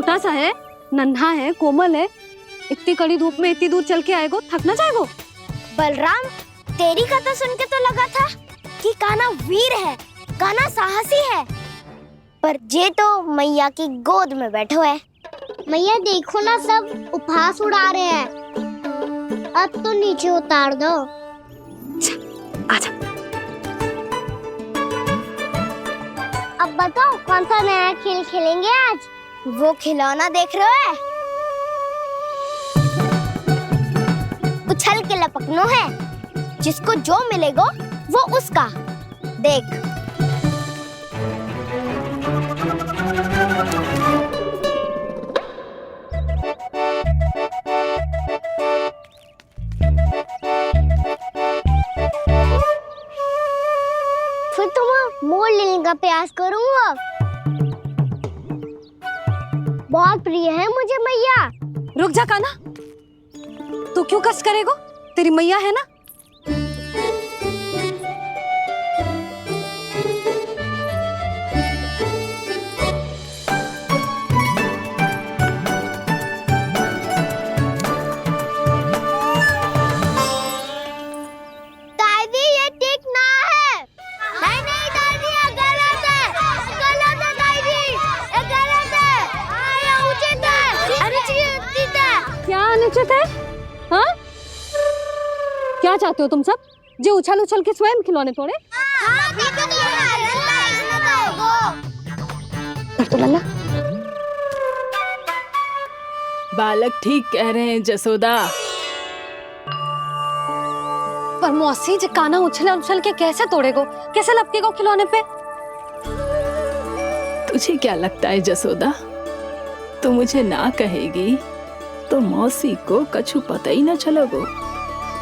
छोटा सा है, नन्हा है, कोमल है, इतनी कड़ी धूप में इतनी दूर चल के आएगो, थक ना जाएगो। बलराम, तेरी कथा सुन के तो लगा था कि कान्हा वीर है, कान्हा साहसी है, पर जे तो मैया की गोद में बैठो है। मैया देखो ना, सब उपहास उड़ा रहे हैं। अब तो नीचे उतार दो। आजा। अब बताओ कौन सा नया खेल खेलेंगे आज? वो खिलौना देख रहे हो? उछल के लपकनो है, जिसको जो मिलेगा वो उसका। देख। फिर तुम मोड़ लेने का प्रयास करूंगा। बहुत प्रिय है मुझे मैया। रुक जा कान्हा, तू क्यों कष्ट करेगो? तेरी मैया है ना। दादी ये ठीक ना है। नहीं नहीं दादी, ये गलत है। गलत है दादी, ये गलत है। ये उचित है, अनुचित है। क्या अनुचित है? हाँ? क्या चाहते हो तुम सब? जो उछल उछल के स्वयं खिलौने तोड़े? हाँ, भी तो तो लल्ला। बालक ठीक कह रहे हैं जसोदा। पर मौसी, जो कान्हा उछल उछल के कैसे तोड़ेगो, कैसे लपकेगो खिलौने पे? तुझे क्या लगता है जसोदा, तू मुझे ना कहेगी तो मौसी को कछु पता ही ना चलोगो।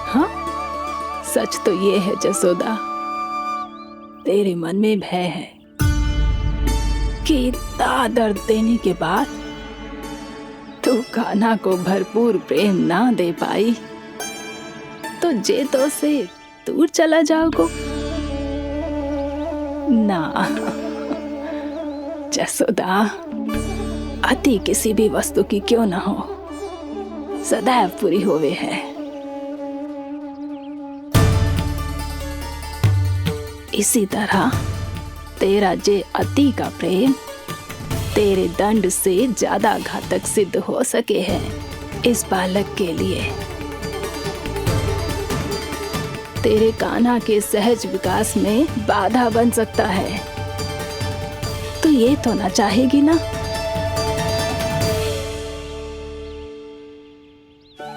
हाँ, सच तो ये है जसोदा, तेरे मन में भय है कि इतना दर्द देने के बाद तू कान्हा को भरपूर प्रेम ना दे पाई तो जे तो से दूर चला जाओगो ना। जसोदा, अति किसी भी वस्तु की क्यों ना हो, सदैव पूरी होवे है। इसी तरह तेरा जे अति का प्रेम तेरे दंड से ज्यादा घातक सिद्ध हो सके है इस बालक के लिए। तेरे कान्हा के सहज विकास में बाधा बन सकता है, तो ये तो ना चाहेगी ना?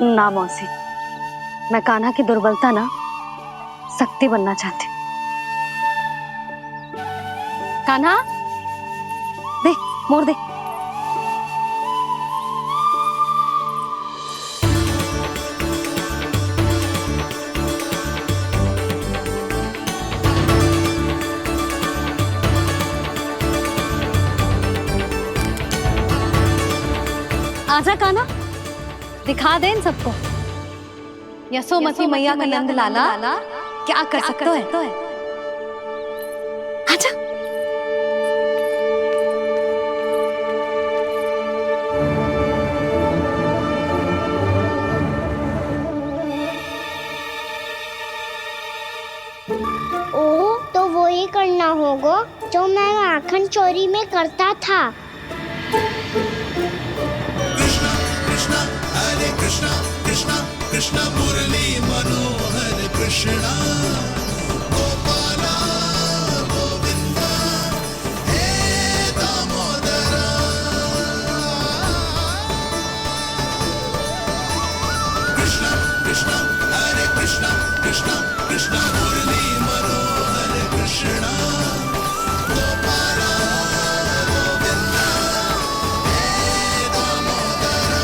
ना मौसी, मैं कान्हा की दुर्बलता ना शक्ति बनना चाहती हूँ। कान्हा, दे, मोड़ दे। आजा कान्हा, दिखा दे इन सबको यशोमती मैया का नंद लाला क्या कर सकता है। आजा। ओ, तो वो ही करना होगा जो मैं माखन चोरी में करता था। कृष्णा कृष्णा मुरली मनोहर कृष्णा गोपाला गोविंदा हे दामोदरा। कृष्णा कृष्णा हरे कृष्णा कृष्णा कृष्णा मुरली मनोहर कृष्णा गोपाला गोविंदा हे दामोदरा।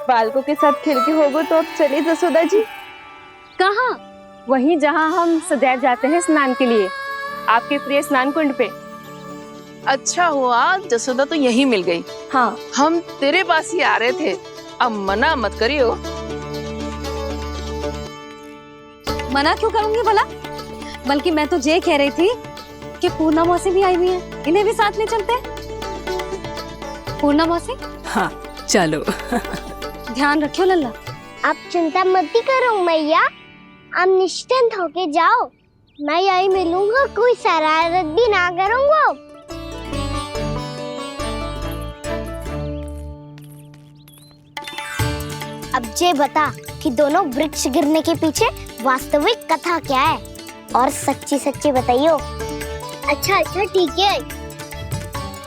बालकों के साथ खेल के होगो तो अब चले जसोदा जी। कहाँ? वहीं जहाँ हम सदैव जाते हैं स्नान के लिए, आपके प्रिय स्नान कुंड पे। अच्छा हुआ जसोदा तो यही मिल गई। हाँ, हम तेरे पास ही आ रहे थे, अब मना मत करियो। मना क्यों करूंगी भला? बल्कि मैं तो ये कह रही थी कि पूर्णा मौसी भी आई हुई है, इन्हें भी साथ में चलते हैं। पूर्णा मौसी, हाँ चलो। ध्यान रखियो लल्ला। आप चिंता मत करो मैया, आप निश्चिंत होके जाओ, मैं यही मिलूंगा, कोई शरारत भी ना करूंगा। अब ये बता कि दोनों वृक्ष गिरने के पीछे वास्तविक कथा क्या है, और सच्ची सच्ची बताइयो। अच्छा ठीक है,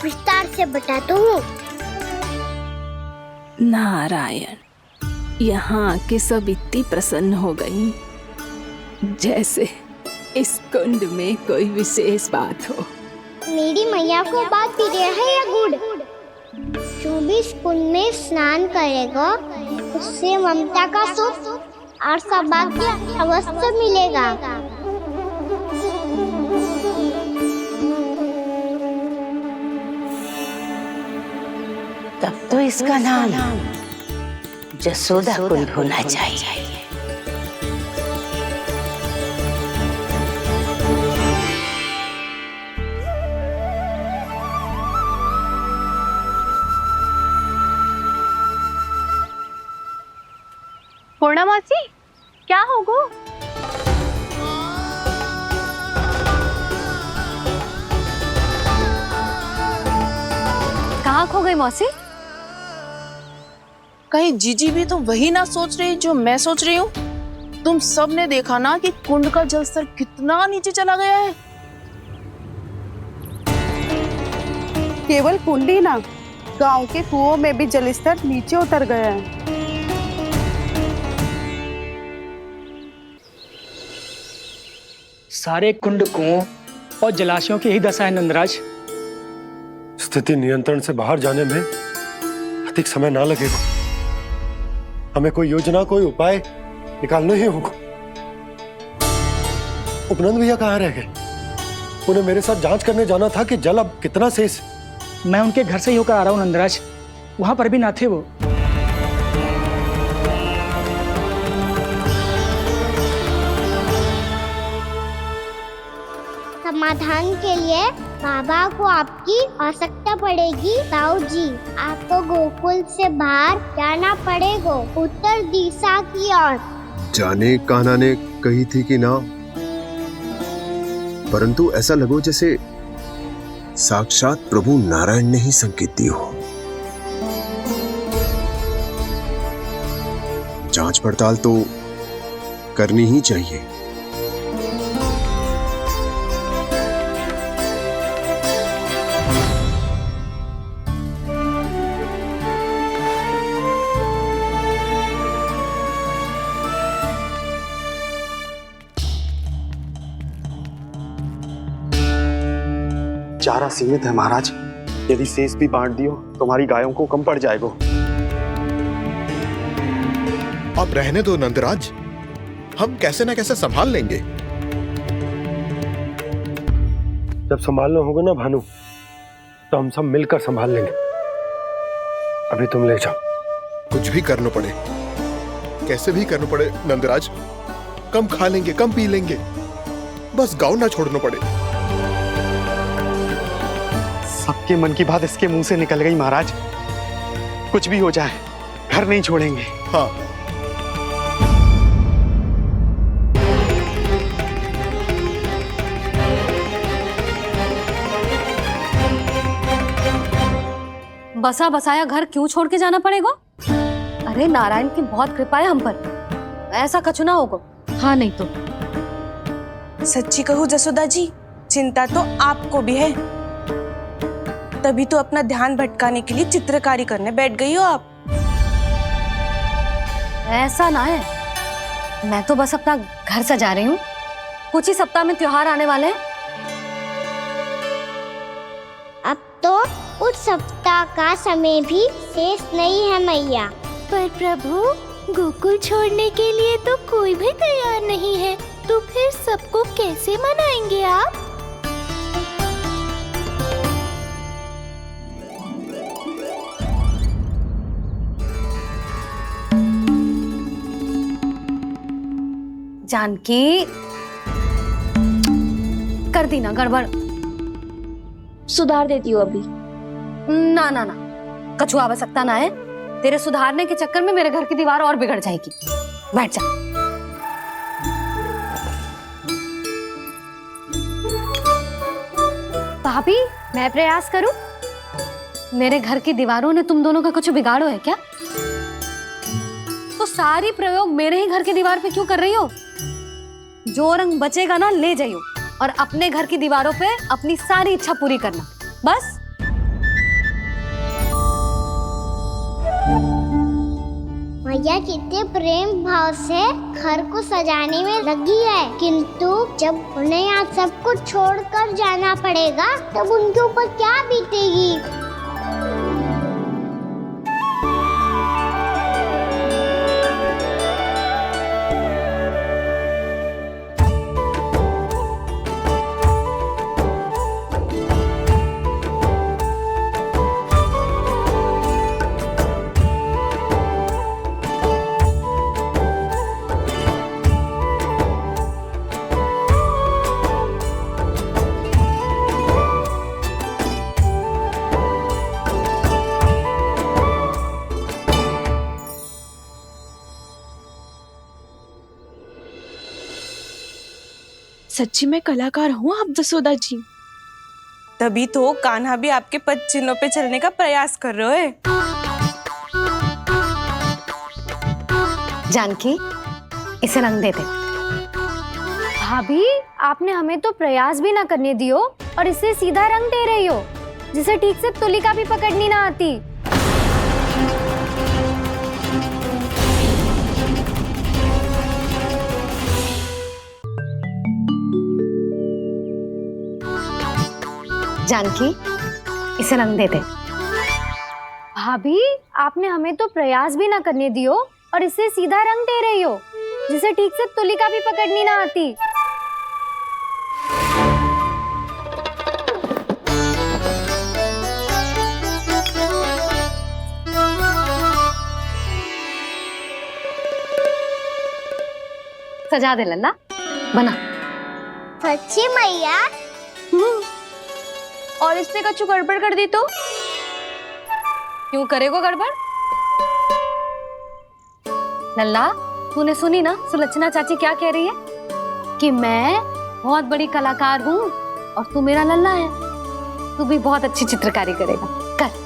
विस्तार से बताता हूँ। नारायण, यहाँ के सब इतनी प्रसन्न हो गई जैसे इस कुंड में कोई विशेष बात हो। मेरी मैया को बात प्रिय है या गुड़? जो भी इस कुंड में स्नान करेगा उससे ममता का सुख और सौभाग्य अवश्य मिलेगा। तब तो इसका नाम जसोदा कुंड होना चाहिए। पूर्णा मौसी, क्या होगो? कहाँ खो गई मौसी? कहीं जीजी भी तो वही ना सोच रही जो मैं सोच रही हूँ? तुम सब ने देखा ना कि कुंड का जलस्तर कितना नीचे चला गया है। केवल कुंड ही ना, गांव के कुओं में भी जलस्तर नीचे उतर गया है। सारे कुंड, कुओं और जलाशयों की ही दशा है नंदराज। स्थिति नियंत्रण से बाहर जाने में अधिक समय ना लगेगा। हमें कोई योजना, कोई उपाय निकालना ही होगा। उपनंद भैया कहाँ रह गए? उन्हें मेरे साथ जांच करने जाना था कि जल अब कितना शेष। मैं उनके घर से ही होकर आ रहा हूँ नंदराज, वहां पर भी ना थे वो। समाधान के लिए बाबा को आपकी आवश्यकता पड़ेगी। ताऊ जी, आपको गोकुल से बाहर जाना पड़ेगा, उत्तर दिशा की ओर। जाने कान्हा ने कही थी कि ना, परंतु ऐसा लगो जैसे साक्षात प्रभु नारायण ने ही संकेत दी हो। जांच पड़ताल तो करनी ही चाहिए। चारा सीमित है महाराज, यदि शेष भी बांट दियो तो हमारी गायों को कम पड़ जाएगा। आप रहने दो नंदराज, हम कैसे न कैसे संभाल लेंगे। जब संभालना होगा ना भानु, तो हम सब मिलकर संभाल लेंगे। अभी तुम ले जाओ। कुछ भी करना पड़े, कैसे भी करना पड़े नंदराज, कम खा लेंगे, कम पी लेंगे, बस गाँव ना छोड़ना पड़े। सबके मन की बात इसके मुंह से निकल गई महाराज। कुछ भी हो जाए घर नहीं छोड़ेंगे। हाँ, बसा बसाया घर क्यों छोड़ के जाना पड़ेगा? अरे नारायण की बहुत कृपा है हम पर, ऐसा कछु ना होगा। हाँ नहीं तो सच्ची कहूँ जसोदा जी, चिंता तो आपको भी है, तभी तो अपना ध्यान भटकाने के लिए चित्रकारी करने बैठ गई हो आप। ऐसा ना है, मैं तो बस अपना घर सजा रही हूँ। कुछ ही सप्ताह में त्योहार आने वाले हैं। अब तो उस सप्ताह का समय भी शेष नहीं है मैया। पर प्रभु, गोकुल छोड़ने के लिए तो कोई भी तैयार नहीं है, तो फिर सबको कैसे मनाएंगे आप? जानकी, कर दी ना गड़बड़। सुधार देती हूँ अभी। ना ना ना, कछु आवश्यकता ना है। तेरे सुधारने के चक्कर में मेरे घर की दीवार और बिगड़ जाएगी। बैठ जा। भाभी, मैं प्रयास करूं? मेरे घर की दीवारों ने तुम दोनों का कुछ बिगाड़ो है क्या? तो सारी प्रयोग मेरे ही घर की दीवार पे क्यों कर रही हो? जो रंग बचेगा ना ले जाइयो और अपने घर की दीवारों पे अपनी सारी इच्छा पूरी करना, बस। मैया कितने प्रेम भाव से घर को सजाने में लगी है, किंतु जब उन्हें यहाँ सब कुछ छोड़कर जाना पड़ेगा तब उनके ऊपर क्या बीतेगी? सच्ची में कलाकार हूँ आप जसोदा जी। तभी तो कान्हा भी आपके पद चिन्हों पे चलने का प्रयास कर रहे हैं। जानकी, इसे रंग दे दे। भाभी, आपने हमें तो प्रयास भी ना करने दियो और इसे सीधा रंग दे रही हो, जिसे ठीक से तुलिका भी पकड़नी ना आती। जानकी, इसे रंग दे दे। भाभी, आपने हमें तो प्रयास भी ना करने दियो और इसे सीधा रंग दे रही हो, जिसे ठीक से तुलिका भी पकड़नी ना आती। सजा दे लल्ला, बना। सच्ची मैया? और इसने कछु गड़बड़ कर दी तो? क्यों करेगो गड़बड़? लल्ला, तूने सुनी ना सुलक्षणा चाची क्या कह रही है? कि मैं बहुत बड़ी कलाकार हूँ और तू मेरा लल्ला है। तू भी बहुत अच्छी चित्रकारी करेगा, कर।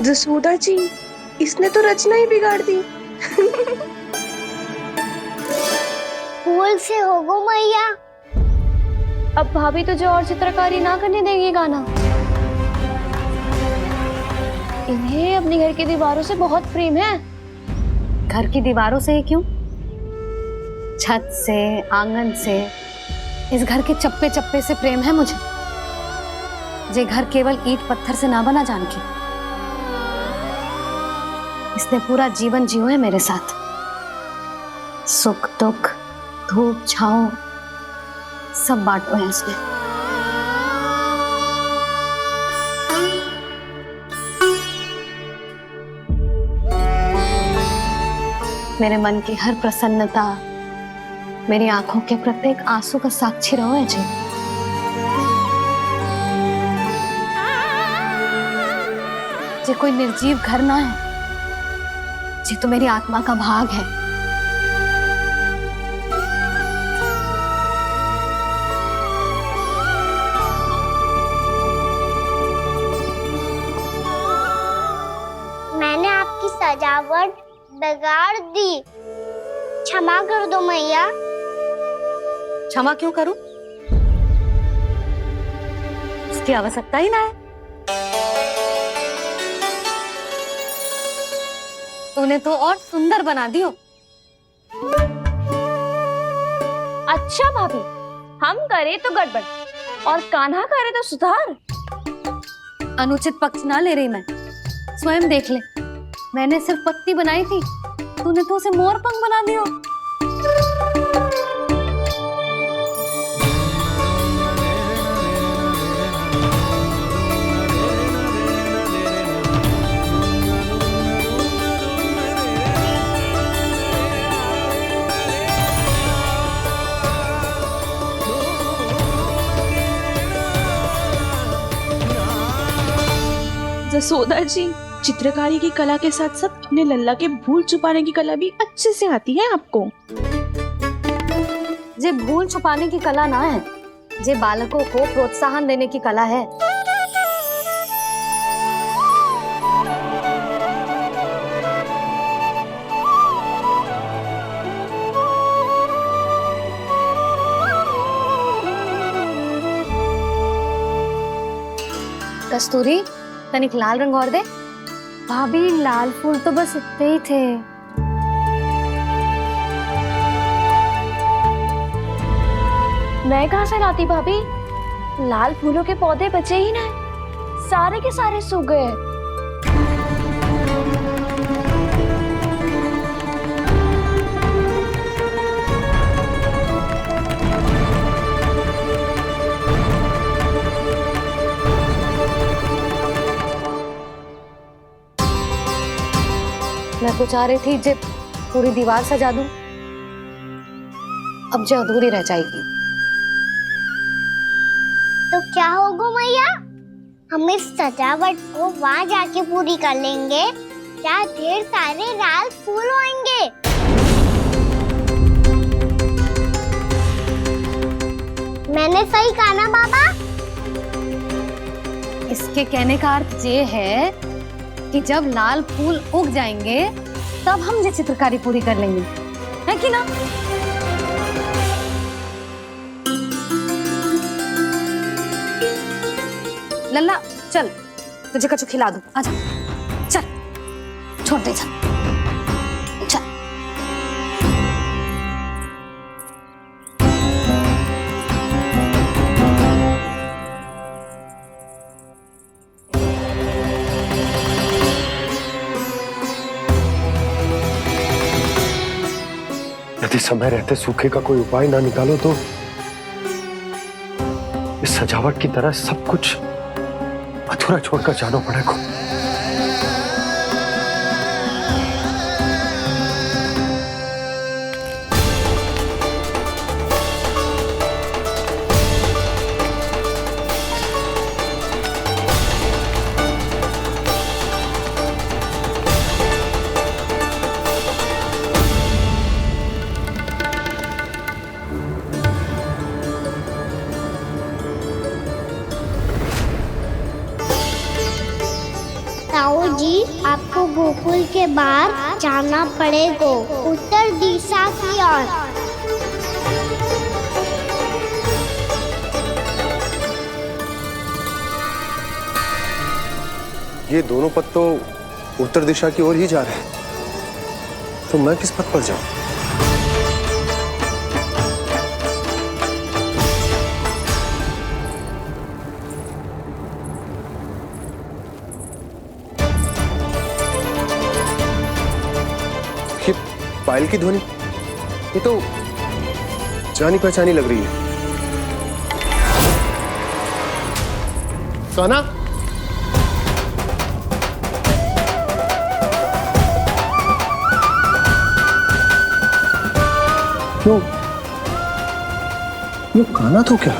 जसोदा जी, इसने तो रचना ही बिगाड़ दी। फूल से होगो मैया। अब भाभी तुझे और चित्रकारी ना करने देंगी गाना। इन्हें अपने घर की दीवारों से बहुत प्रेम है। घर की दीवारों से ही क्यों, छत से, आंगन से, इस घर के चप्पे चप्पे से प्रेम है मुझे। ये घर केवल ईंट पत्थर से ना बना जानकी। इसने पूरा जीवन जियो है मेरे साथ। सुख दुख, धूप छांव सब बांटो है इसने। मेरे मन की हर प्रसन्नता, मेरी आंखों के प्रत्येक आंसू का साक्षी रहो है जी। ये कोई निर्जीव घर ना है, ये तो मेरी आत्मा का भाग है। मैंने आपकी सजावट बिगाड़ दी। क्षमा कर दो मैया। क्षमा क्यों करूं? उसकी आवश्यकता ही ना है। तूने तो और सुंदर बना दियो। अच्छा भाभी, हम करे तो गड़बड़ और कान्हा करे तो सुधार। अनुचित पक्ष ना ले रही मैं, स्वयं देख ले। मैंने सिर्फ पत्ती बनाई थी, तूने तो उसे मोर पंख बना दियो। जसोदा जी, चित्रकारी की कला के साथ साथ अपने लल्ला के भूल छुपाने की कला भी अच्छे से आती है आपको। जे भूल छुपाने की कला ना है, जे बालकों को प्रोत्साहन देने की कला है। कस्तूरी, तनिक लाल रंग और दे। भाभी, लाल फूल तो बस इतने ही थे। मैं कहाँ से लाती भाभी? लाल फूलों के पौधे बचे ही ना, सारे के सारे सूख गए। मैं तो चाह रही थी जे पूरी दीवार सजा दूं, अब जो अधूरी रह जाएगी। तो क्या होगा मैया? हम इस सजावट को वहाँ जाके पूरी कर लेंगे, जहाँ ढेर सारे लाल फूल होंगे। मैंने सही कहा ना बाबा? इसके कहने का अर्थ ये है कि जब लाल फूल उग जाएंगे तब हम ये चित्रकारी पूरी कर लेंगे, है कि ना? लल्ला चल, तुझे कछु खिला दूं, आजा। चल, छोड़ दे, चल चल। यदि समय रहते सूखे का कोई उपाय ना निकालो तो इस सजावट की तरह सब कुछ अधूरा छोड़कर जाना पड़ेगा। ताऊ जी, आपको गोकुल के बाहर जाना पड़ेगा, उत्तर दिशा की ओर। ये दोनों पथ तो उत्तर दिशा की ओर ही जा रहे हैं, तो मैं किस पथ पर जाऊं? ये पायल की ध्वनि, ये तो जानी पहचानी लग रही है। कान्हा, क्यों? ये कान्हा तो क्या?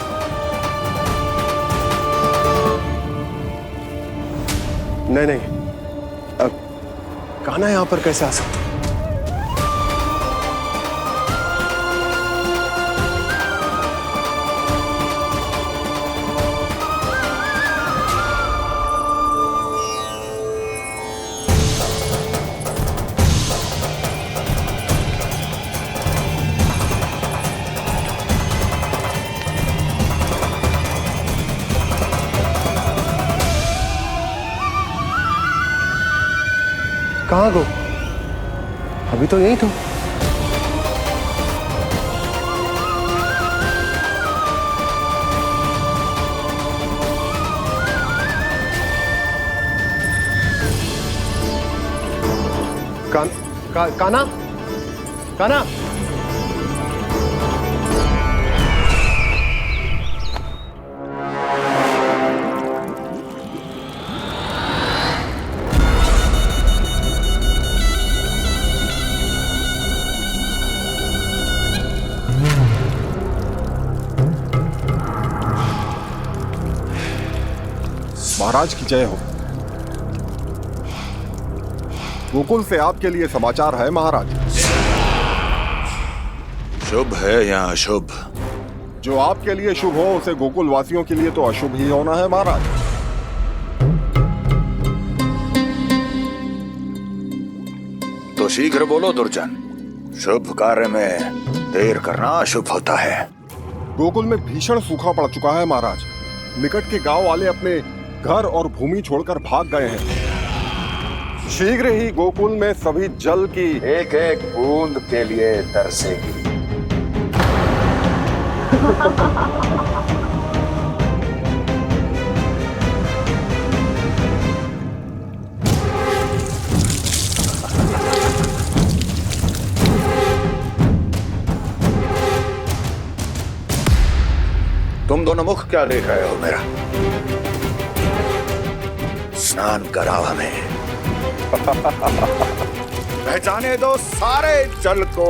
नहीं नहीं, अब कान्हा यहां पर कैसे आ सकता? कहाँ गो? अभी तो यही तो। काना काना महाराज की जय हो। गोकुल से आपके लिए समाचार है महाराज। शुभ है या अशुभ? जो आपके लिए शुभ हो उसे गोकुल वासियों के लिए तो अशुभ ही होना है महाराज। तो शीघ्र बोलो दुर्जन, शुभ कार्य में देर करना अशुभ होता है। गोकुल में भीषण सूखा पड़ चुका है महाराज। निकट के गांव वाले अपने घर और भूमि छोड़कर भाग गए हैं। शीघ्र ही गोकुल में सभी जल की एक एक बूंद के लिए तरसेगी। तुम दोनों मुख क्या देख रहे हो मेरा? स्नान कराओ हमें। पहचाने दो सारे जल को।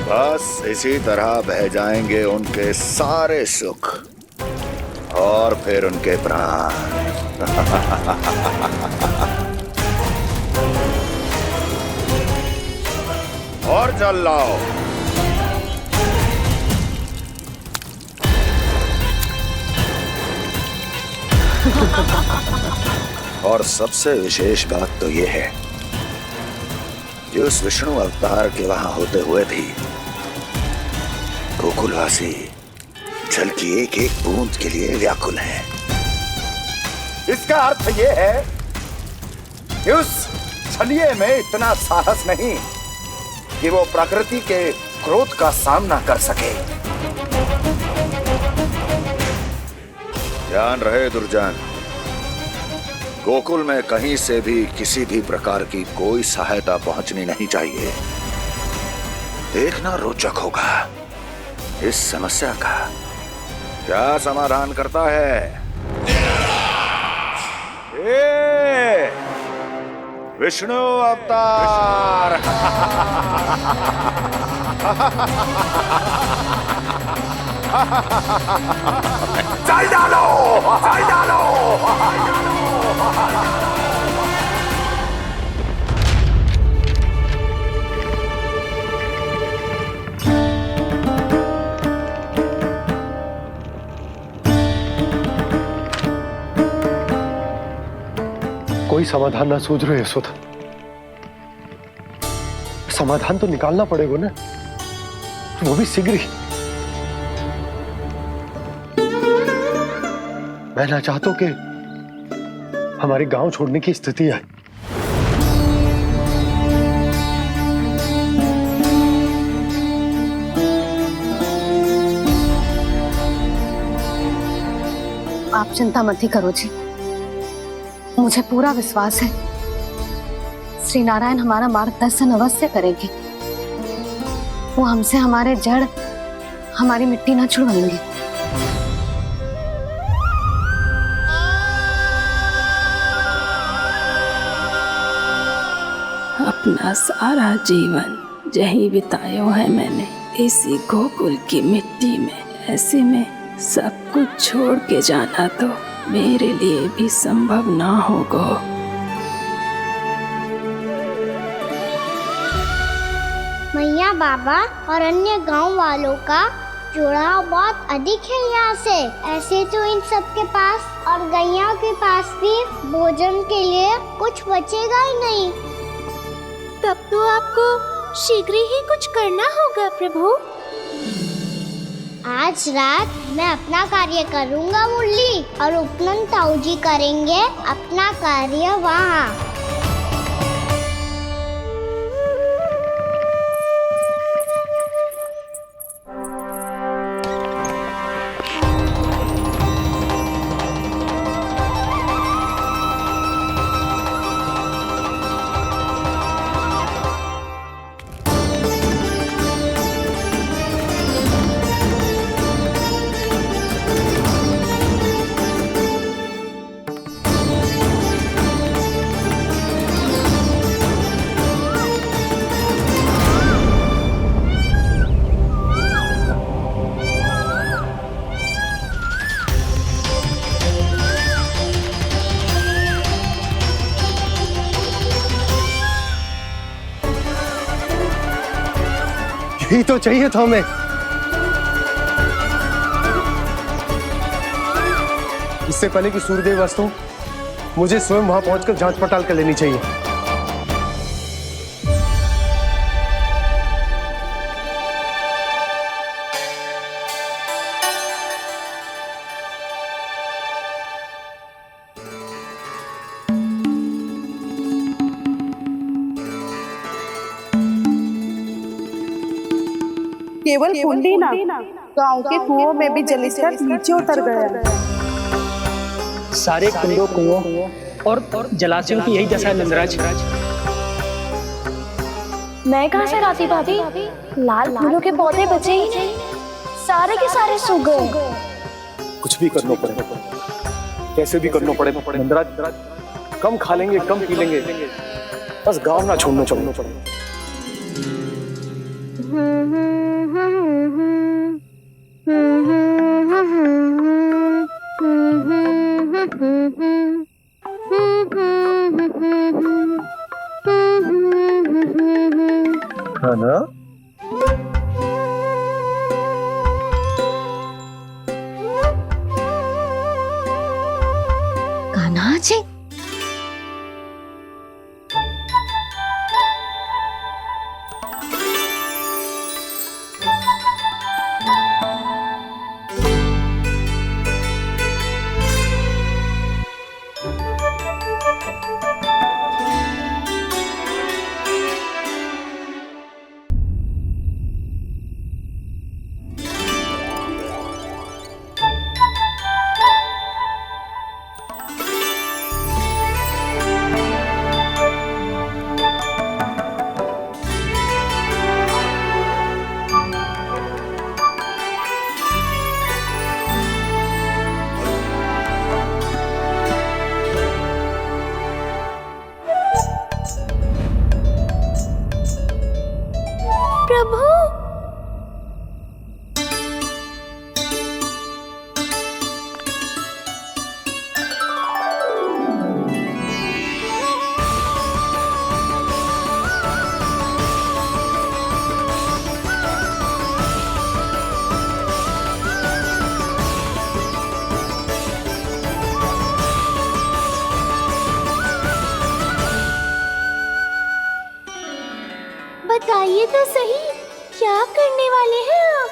बस इसी तरह बह जाएंगे उनके सारे सुख और फिर उनके प्राण। और जल लाओ। और सबसे विशेष बात तो ये है कि उस विष्णु अवतार के वहां होते हुए भी गोकुलवासी जल की एक एक बूंद के लिए व्याकुल हैं। इसका अर्थ ये है कि उस छलिए में इतना साहस नहीं कि वो प्रकृति के क्रोध का सामना कर सके। ध्यान रहे दुर्जन, गोकुल में कहीं से भी किसी भी प्रकार की कोई सहायता पहुंचनी नहीं चाहिए। देखना रोचक होगा इस समस्या का क्या समाधान करता है। विष्णु अवतार। चल डालो, चल डालो। कोई समाधान ना सूझ रहे यशोदा। समाधान तो निकालना पड़ेगा ना, वो भी शीघ्र ही। मैं ना चाहता कि हमारे गांव छोड़ने की स्थिति आए। आप चिंता मत ही करो जी, मुझे पूरा विश्वास है श्री नारायण हमारा मार्गदर्शन अवश्य करेंगे। वो हमसे हमारे जड़, हमारी मिट्टी ना छुड़वाएंगे। अपना सारा जीवन यही बिताया है मैंने, इसी गोकुल की मिट्टी में। ऐसे में सब कुछ छोड़ के जाना तो मेरे लिए भी संभव ना होगा। मैया, बाबा और अन्य गांव वालों का जुड़ाव बहुत अधिक है यहाँ से। ऐसे तो इन सब के पास और गैया के पास भी भोजन के लिए कुछ बचेगा ही नहीं। तब तो आपको शीघ्र ही कुछ करना होगा प्रभु। आज रात मैं अपना कार्य करूंगा मुरली, और उपनंद ताऊ जी करेंगे अपना कार्य वहाँ। यही तो चाहिए था हमें। इससे पहले कि सूर्यदेव अस्तु, मुझे स्वयं वहां पहुंचकर जांच पड़ताल कर लेनी चाहिए। केवल कुंडी ना, गांव के कुओं में भी जलस्तर नीचे उतर गया है। सारे कुंडों, कुओं और जलाशयों की यही दशा है नंदराज। मैं कहाँ से लाती भाभी? लाल फूलों के पौधे बचे ही नहीं, सारे के सारे सूख गए। कुछ भी करना पड़े, कैसे भी करना पड़े नंदराज। कम खा लेंगे, कम पी लेंगे, बस गांव ना छोड़ना पड़े। हाँ ना? कान्हा जी, प्रभु, बताइए तो सही, क्या करने वाले हैं आप?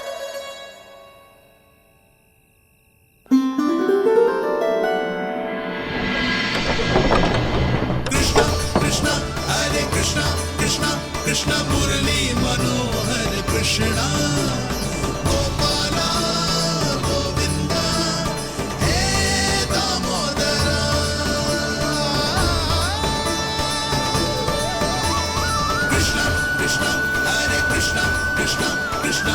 कृष्णा कृष्णा हरे कृष्णा कृष्णा कृष्णा मुरली मनोहर कृष्णा गोपाला गोविंदा हे दामोदरा। कृष्णा कृष्णा हरे कृष्णा कृष्णा कृष्णा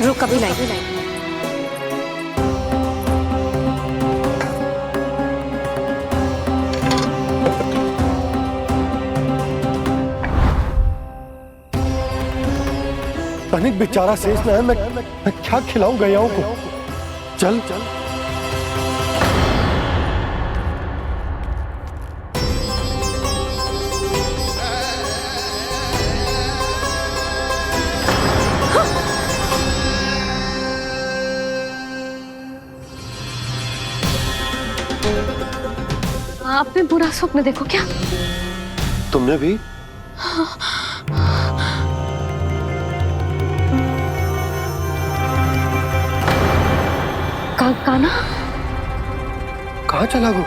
रुक कभी लाई। तनिक बेचारा शेष ना है, मैं क्या खिलाऊं गयाओं को। चल चल आपने बुरा स्वप्न देखो क्या? तुमने भी? काना कहाँ चला वो?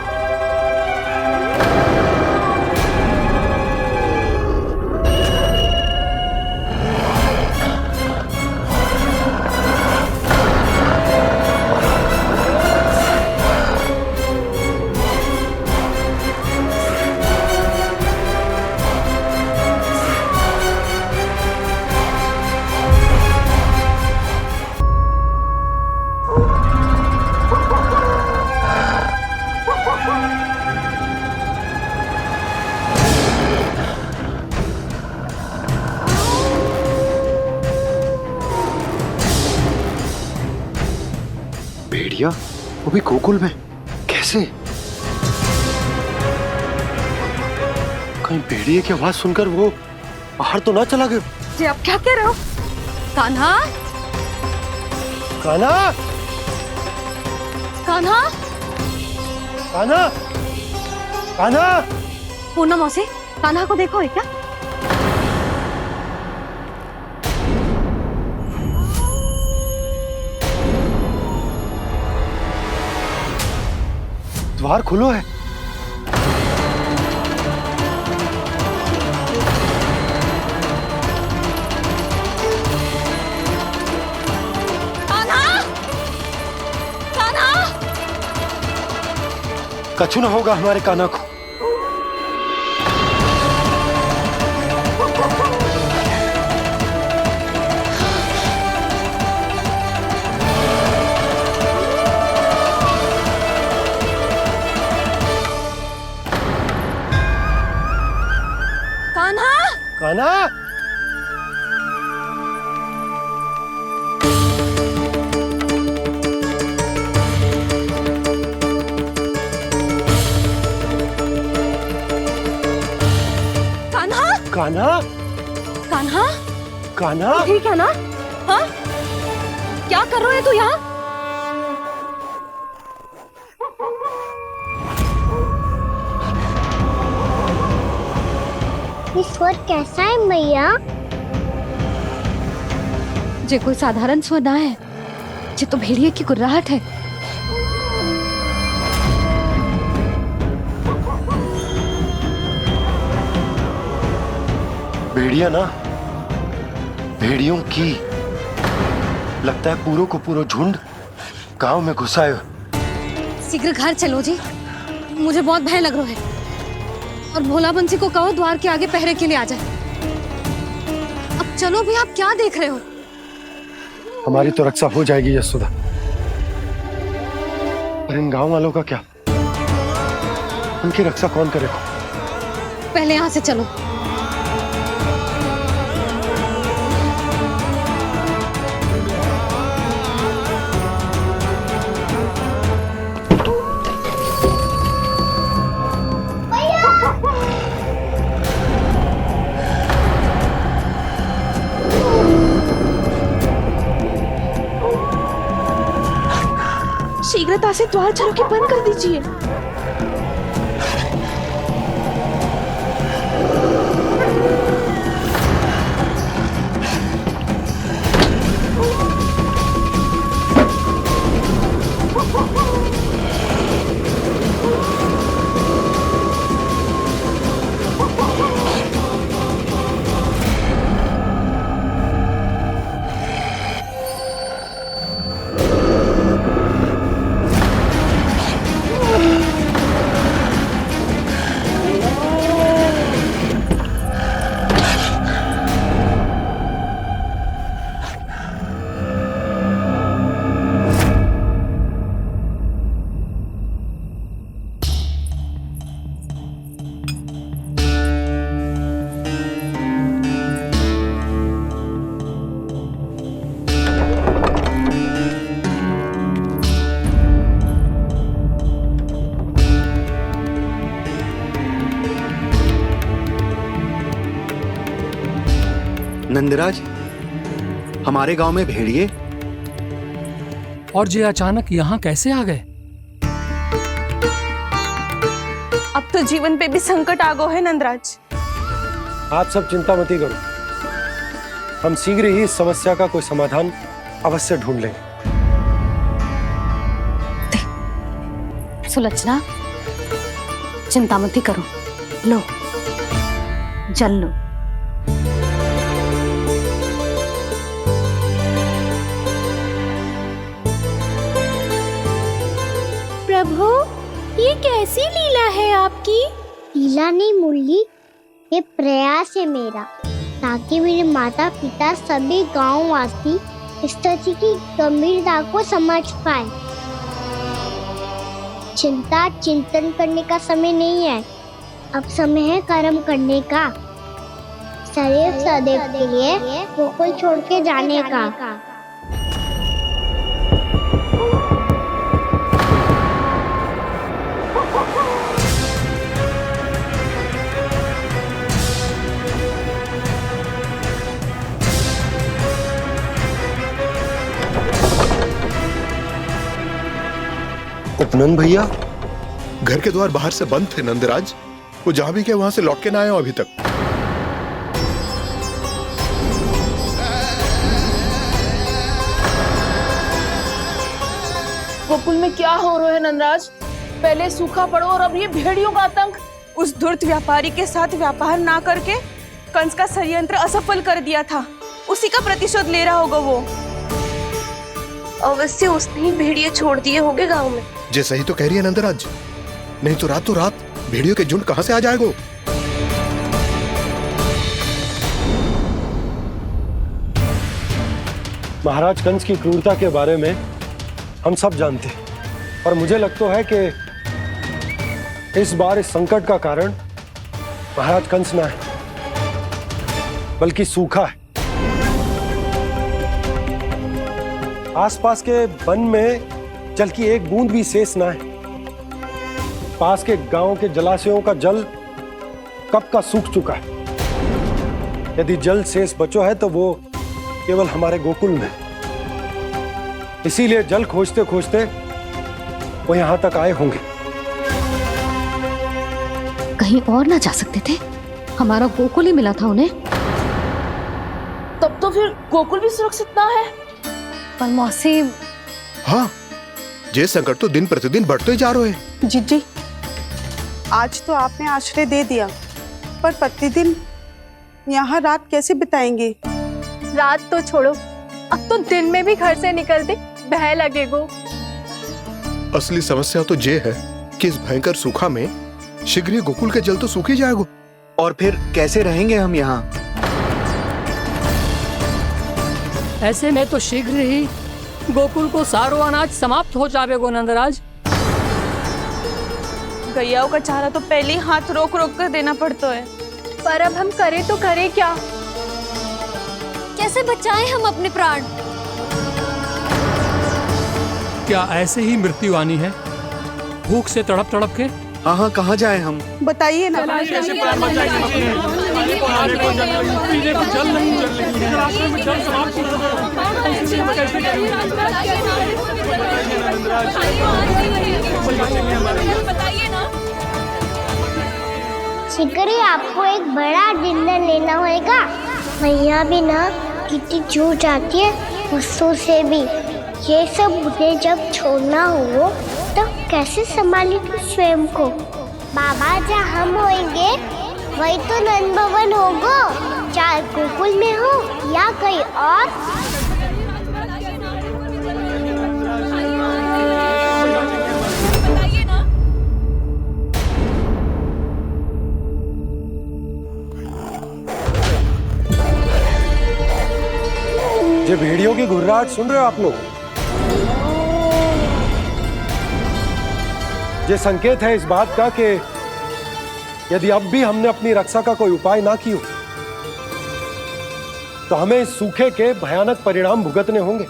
भेड़िया वो भी गोकुल में कैसे? कहीं भेड़िए की आवाज सुनकर वो बाहर तो ना चला गया? जी आप क्या कह रहे हो? कान्हा, कान्हा, कान्हा, कान्हा, कान्हा। पूनम मौसी, कान्हा को देखो है क्या? द्वार खुलो है। कान्हा, कान्हा, कछु ना होगा हमारे कान्हा को। कान्हा, कान्हा, कान्हा, कान्हा, कान्हा। ठीक है ना? हाँ? क्या कर रहे हो तू यहाँ? स्वर कैसा है मैया? जे कोई साधारण स्वर ना है, जे तो भेड़िए की गुर्राहट है। भेड़िया ना, भेड़ियों की लगता है पूरों को पूरा झुंड गांव में घुसा है। शीघ्र घर चलो जी, मुझे बहुत भय लग रहा है। और भोला बंसी को कहो द्वार के आगे पहरे के लिए आ जाए। अब चलो भी, आप क्या देख रहे हो? हमारी तो रक्षा हो जाएगी यशोदा, पर इन गांव वालों का क्या? उनकी रक्षा कौन करेगा? पहले यहाँ से चलो। शीघ्रता से द्वार चारों के बंद कर दीजिए। नंदराज, हमारे गांव में भेड़िए और ये अचानक यहाँ कैसे आ गए? अब तो जीवन पे भी संकट आ गो है नंदराज। आप सब चिंता मत करो, हम शीघ्र ही इस समस्या का कोई समाधान अवश्य ढूंढ लेंगे। सुलक्षणा, चिंता मत करो, लो जल लो। प्रभु, ये कैसी लीला है आपकी? लीला नहीं मुरली, ये प्रयास है मेरा, ताकि मेरे माता पिता सभी गांव वासी स्थिति की गंभीरता को समझ पाए। चिंता चिंतन करने का समय नहीं है, अब समय है कर्म करने का, सदैव सदैव के लिए गोकुल छोड़ के जाने का। उपनंद भैया, घर के द्वार बाहर से बंद थे नंदराज, वो जहां भी गए वहां से लौट के ना आए हो अभी तक। गोकुल में क्या हो रहा है नंदराज? पहले सूखा पड़ो और अब ये भेड़ियों का आतंक। उस धूर्त व्यापारी के साथ व्यापार ना करके कंस का षड्यंत्र असफल कर दिया था, उसी का प्रतिशोध ले रहा होगा वो। अवश्य उसने ही भेड़िए छोड़ दिए होंगे गांव में। जे सही तो कह रही है नंदराज, नहीं तो रात भेड़ियों के झुंड कहां से आ जाएगा? महाराज कंस की क्रूरता के बारे में हम सब जानते हैं, और मुझे लगता है कि इस बार इस संकट का कारण महाराज कंस ना है, बल्कि सूखा है। आसपास के वन में जल की एक बूंद भी शेष ना है। पास के गांव के जलाशयों का जल कब का सूख चुका है। यदि जल शेष बचो है तो वो केवल हमारे गोकुल में। इसीलिए जल खोजते खोजते वो यहां तक आए होंगे। कहीं और ना जा सकते थे? हमारा गोकुल ही मिला था उन्हें। तब तो फिर गोकुल भी सुरक्षित ना है। पर मौसी, हाँ, ये संकट तो दिन प्रतिदिन बढ़ते ही जा रहे हैं। जीजी, आज तो आपने आश्रय दे दिया, पर प्रतिदिन यहाँ रात कैसे बिताएंगे? रात तो छोड़ो, अब तो दिन में भी घर से निकलते भय लगेगो। असली समस्या तो ये है कि इस भयंकर सूखा में शीघ्र ही गोकुल के जल तो सूख ही जाएगा। और फिर कैसे रहेंगे हम यहाँ? ऐसे में तो शीघ्र ही गोकुल को सारो अनाज समाप्त हो जाएगो नंदराज। गैयाओं का चारा तो पहले ही हाथ रोक रोक कर देना पड़ता है। पर अब हम करें तो करें क्या? कैसे बचाएं हम अपने प्राण? क्या ऐसे ही मृत्यु आनी है, भूख से तड़प तड़प के? हाँ, कहाँ जाएं हम? बताइए ना। शीघ्र ही आपको एक बड़ा डिनर लेना होगा। मैया भी ना कितनी जुड़ जाती है गुस्सों से भी। ये सब मुझे जब छोड़ना हो तो कैसे संभालेगी स्वयं को? बाबा जहाँ हम होंगे वही तो नंद भवन होगा, चाहे गोकुल में हो या कहीं और। ये भेड़ियों की घुर्राहट सुन रहे हो आप लोग? ये संकेत है इस बात का कि यदि अब भी हमने अपनी रक्षा का कोई उपाय ना किया तो हमें इस सूखे के भयानक परिणाम भुगतने होंगे।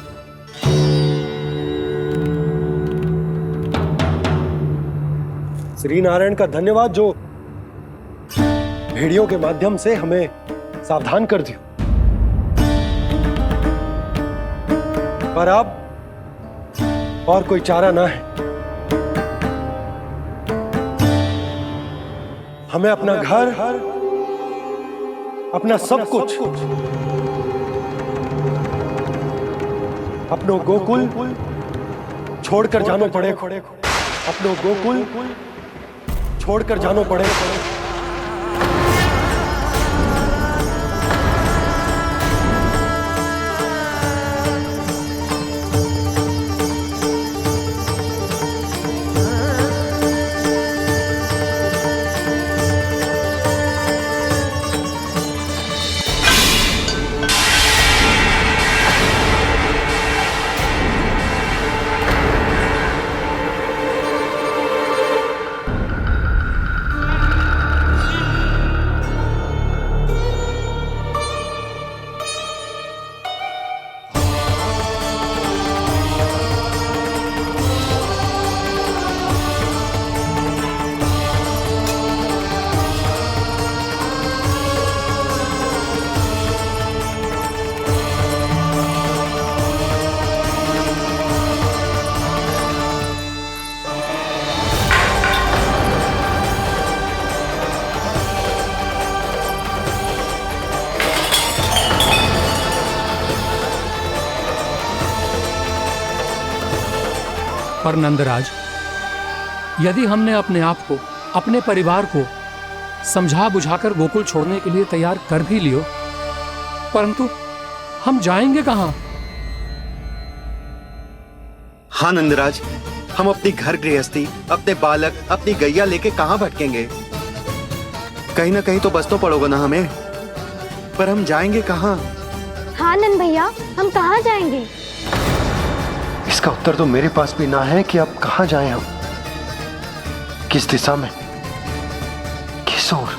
श्री नारायण का धन्यवाद जो भेड़ियों के माध्यम से हमें सावधान कर दिया। पर अब और कोई चारा ना है। हमें अपना घर, अपना सब कुछ, अपनों गोकुल छोड़कर जानो पड़े। अपनों गोकुल छोड़कर जानो पड़े। पर नंदराज, यदि हमने अपने आप को, अपने परिवार को समझा बुझाकर गोकुल छोड़ने के लिए तैयार कर भी लियो, परंतु हम जाएंगे कहां? हाँ नंदराज, हम अपनी घर गृहस्थी, अपने बालक, अपनी गैया लेके कहां भटकेंगे? कहीं ना कहीं तो बस तो पड़ोगे ना हमें, पर हम जाएंगे कहां? हाँ नंद भैया, हम कहाँ जाएंगे? इसका उत्तर तो मेरे पास भी ना है कि अब कहां जाएं हम, किस दिशा में, किस ओर।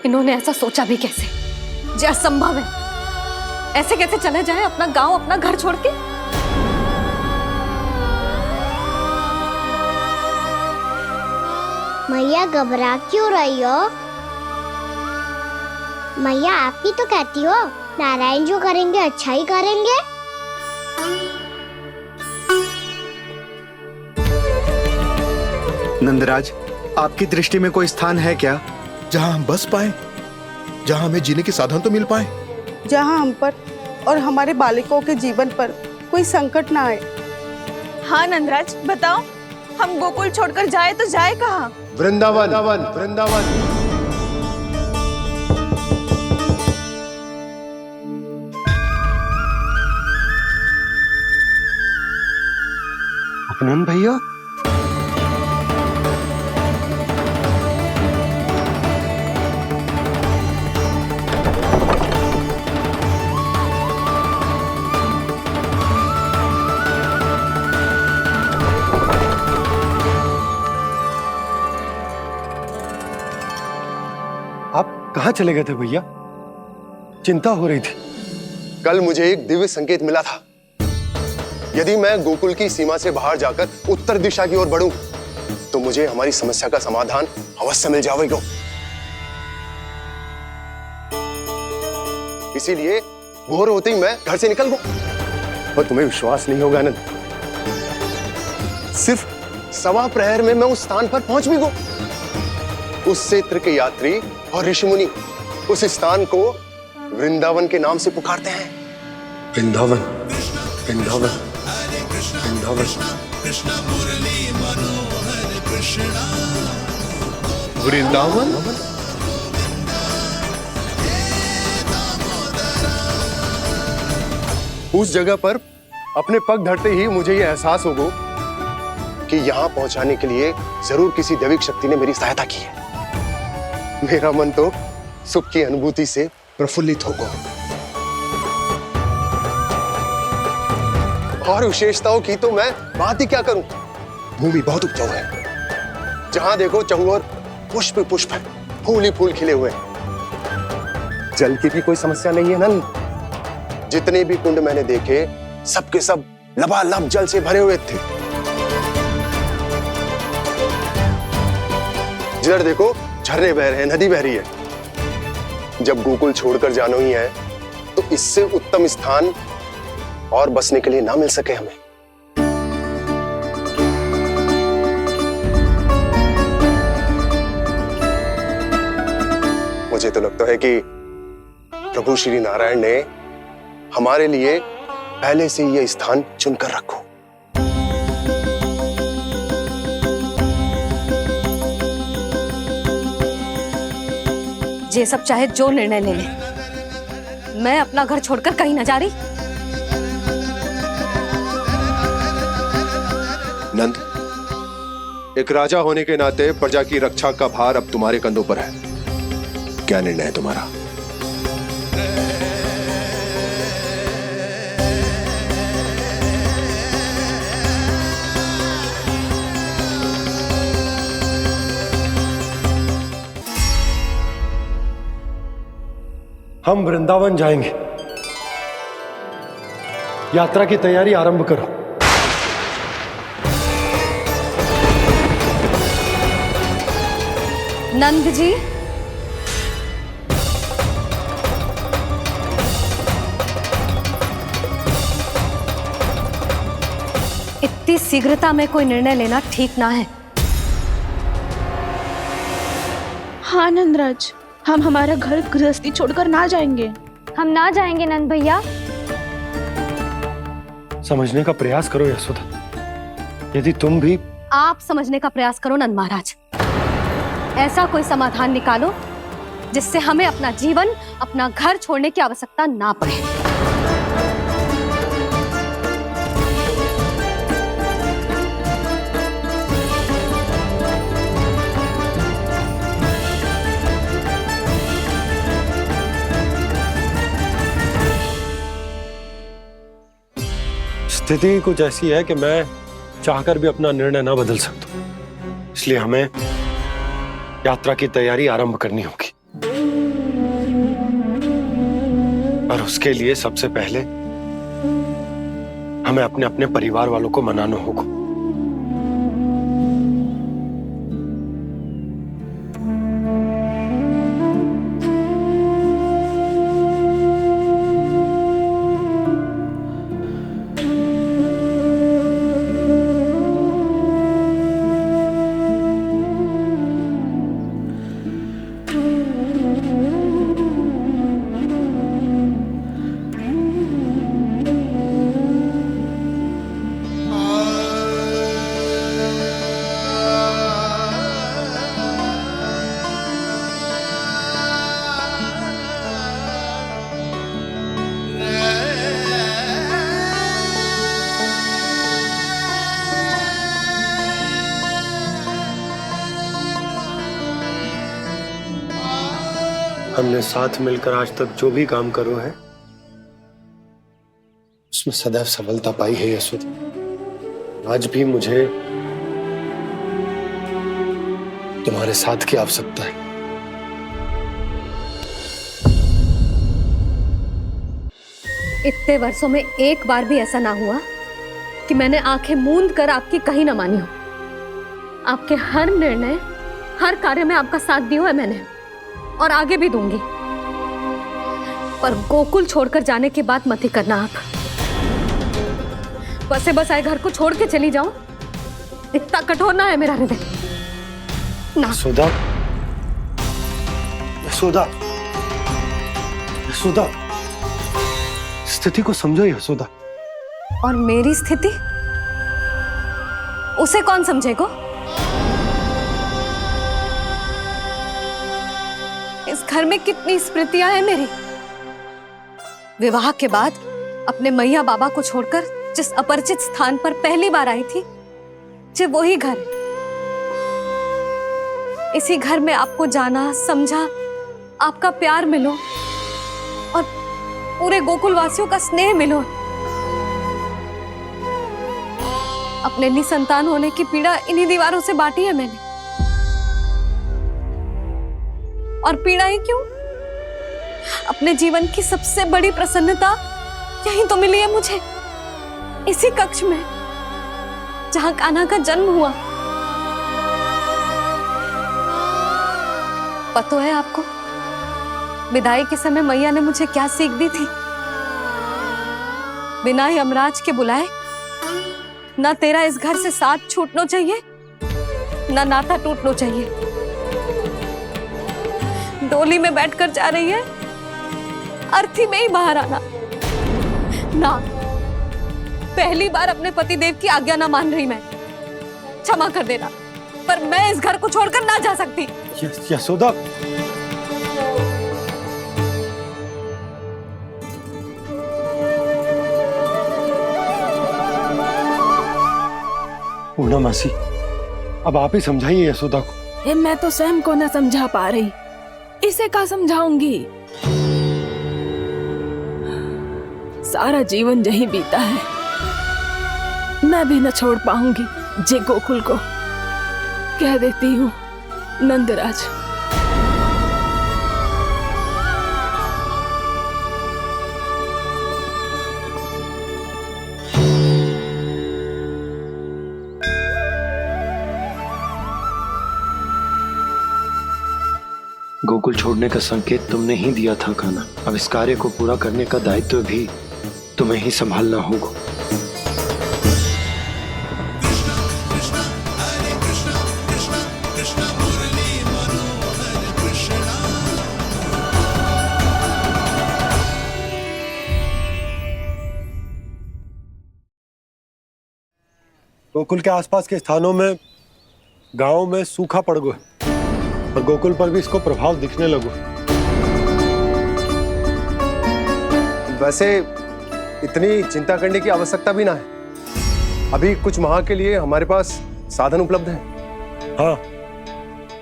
इन्होंने ऐसा सोचा भी कैसे? जो असंभव है। ऐसे कैसे चले जाएं अपना गांव, अपना घर छोड़ के? मैया घबरा क्यों रही हो? मैया आप ही तो कहती हो नारायण जो करेंगे अच्छा ही करेंगे। नंदराज, आपकी दृष्टि में कोई स्थान है क्या जहां हम बस पाए, जहां हमें जीने के साधन तो मिल पाए, जहाँ हम पर और हमारे बालकों के जीवन पर कोई संकट ना आए? हाँ नंदराज, बताओ, हम गोकुल छोड़कर जाए तो जाए कहाँ? वृंदावन। वृंदावन। उपनंद भैया, कहां चले गए थे भैया? चिंता हो रही थी। कल मुझे एक दिव्य संकेत मिला था। यदि मैं गोकुल की सीमा से बाहर जाकर उत्तर दिशा की ओर बढ़ूं, तो मुझे हमारी समस्या का समाधान अवश्य मिल जाएगा। इसीलिए भोर होते ही मैं घर से निकल गया। और तुम्हें विश्वास नहीं होगा आनंद, सिर्फ सवा प्रहर में मैं उस स्थान पर पहुंच भी गया। उस क्षेत्र के यात्री और ऋषि मुनि उस स्थान को वृंदावन के नाम से पुकारते हैं। वृंदावन, वृंदावन, वृंदावन। कृष्ण मुरली मनोहर कृष्णा। वृंदावन। उस जगह पर अपने पग धरते ही मुझे यह एहसास होगा कि यहां पहुंचाने के लिए जरूर किसी दैविक शक्ति ने मेरी सहायता की है। मेरा मन तो सुख की अनुभूति से प्रफुल्लित होगा। और विशेषताओं की तो मैं बात ही क्या करूं। भूमि बहुत उपजाऊ है, जहां देखो चहुओर पुष्प पुष्प है, फूल ही फूल खिले हुए हैं। जल की भी कोई समस्या नहीं है नंद। जितने भी कुंड मैंने देखे सबके सब लबालब जल से भरे हुए थे। जिधर देखो झरने बह रहे हैं, नदी बह रही है। जब गोकुल छोड़कर जाना ही है तो इससे उत्तम स्थान और बसने के लिए ना मिल सके हमें। मुझे तो लगता है कि प्रभु श्री नारायण ने हमारे लिए पहले से यह स्थान चुनकर रखो। ये सब चाहे जो निर्णय ले ले, मैं अपना घर छोड़कर कहीं न जा रही। नंद, एक राजा होने के नाते प्रजा की रक्षा का भार अब तुम्हारे कंधों पर है। क्या निर्णय है तुम्हारा? हम वृंदावन जाएंगे। यात्रा की तैयारी आरंभ करो। नंद जी, इतनी शीघ्रता में कोई निर्णय लेना ठीक ना है। हाँ नंदराज, हम हमारा घर गृहस्थी छोड़कर ना जाएंगे। हम ना जाएंगे नंद भैया। समझने का प्रयास करो यशोदा। यदि तुम भी आप समझने का प्रयास करो नंद महाराज। ऐसा कोई समाधान निकालो जिससे हमें अपना जीवन, अपना घर छोड़ने की आवश्यकता ना पड़े। स्थिति कुछ ऐसी है कि मैं चाहकर भी अपना निर्णय ना बदल सकता, इसलिए हमें यात्रा की तैयारी आरंभ करनी होगी। और उसके लिए सबसे पहले हमें अपने अपने परिवार वालों को मनाना होगा। हमने साथ मिलकर आज तक जो भी काम करो है उसमें सदैव सफलता पाई है यशोदा। आज भी मुझे तुम्हारे साथ की आवश्यकता है। इतने वर्षों में एक बार भी ऐसा ना हुआ कि मैंने आंखें मूंद कर आपकी कहीं ना मानी हो। आपके हर निर्णय, हर कार्य में आपका साथ दिया है मैंने, और आगे भी दूंगी। पर गोकुल छोड़कर जाने की बात मत ही करना आप। बसे बसाए घर को छोड़ के चली जाऊं, इतना कठोर ना है मेरा हृदय ना। यशोदा, यशोदा, यशोदा, स्थिति को समझो यशोदा। और मेरी स्थिति उसे कौन समझेगा? इस घर में कितनी स्मृतियां हैं मेरी। विवाह के बाद अपने मैया बाबा को छोड़कर जिस अपरिचित स्थान पर पहली बार आई थी, जो वही घर। इसी घर में आपको जाना, समझा, आपका प्यार मिलो और पूरे गोकुल वासियों का स्नेह मिलो। अपने निसंतान होने की पीड़ा इन्हीं दीवारों से बांटी है मैंने। और पीड़ा ही क्यों? अपने जीवन की सबसे बड़ी प्रसन्नता यही तो मिली है मुझे, इसी कक्ष में जहां कान्हा का जन्म हुआ। पता है आपको विदाई के समय मैया ने मुझे क्या सीख दी थी? बिना यमराज के बुलाए ना तेरा इस घर से साथ छूटना चाहिए, ना नाता टूटना चाहिए। डोली में बैठकर जा रही है, अर्थी में ही बाहर आना ना। पहली बार अपने पति देव की आज्ञा ना मान रही मैं, क्षमा कर देना, पर मैं इस घर को छोड़कर ना जा सकती। यशोदा, पूर्णा मासी, अब आप ही समझाइए यशोदा को। मैं तो स्वयं को न समझा पा रही, इसे क्या समझाऊंगी? सारा जीवन यही बीता है, मैं भी न छोड़ पाऊंगी। जे गोकुल को कह देती हूँ नंदराज। गोकुल छोड़ने का संकेत तुमने ही दिया था कान्हा। अब इस कार्य को पूरा करने का दायित्व भी तुम्हें ही संभालना होगा। गोकुल के आसपास के स्थानों में, गांवों में सूखा पड़ गया और गोकुल पर भी इसको प्रभाव दिखने लगो। वैसे इतनी चिंता करने की आवश्यकता भी ना है। अभी कुछ माह के लिए हमारे पास साधन उपलब्ध है। हाँ,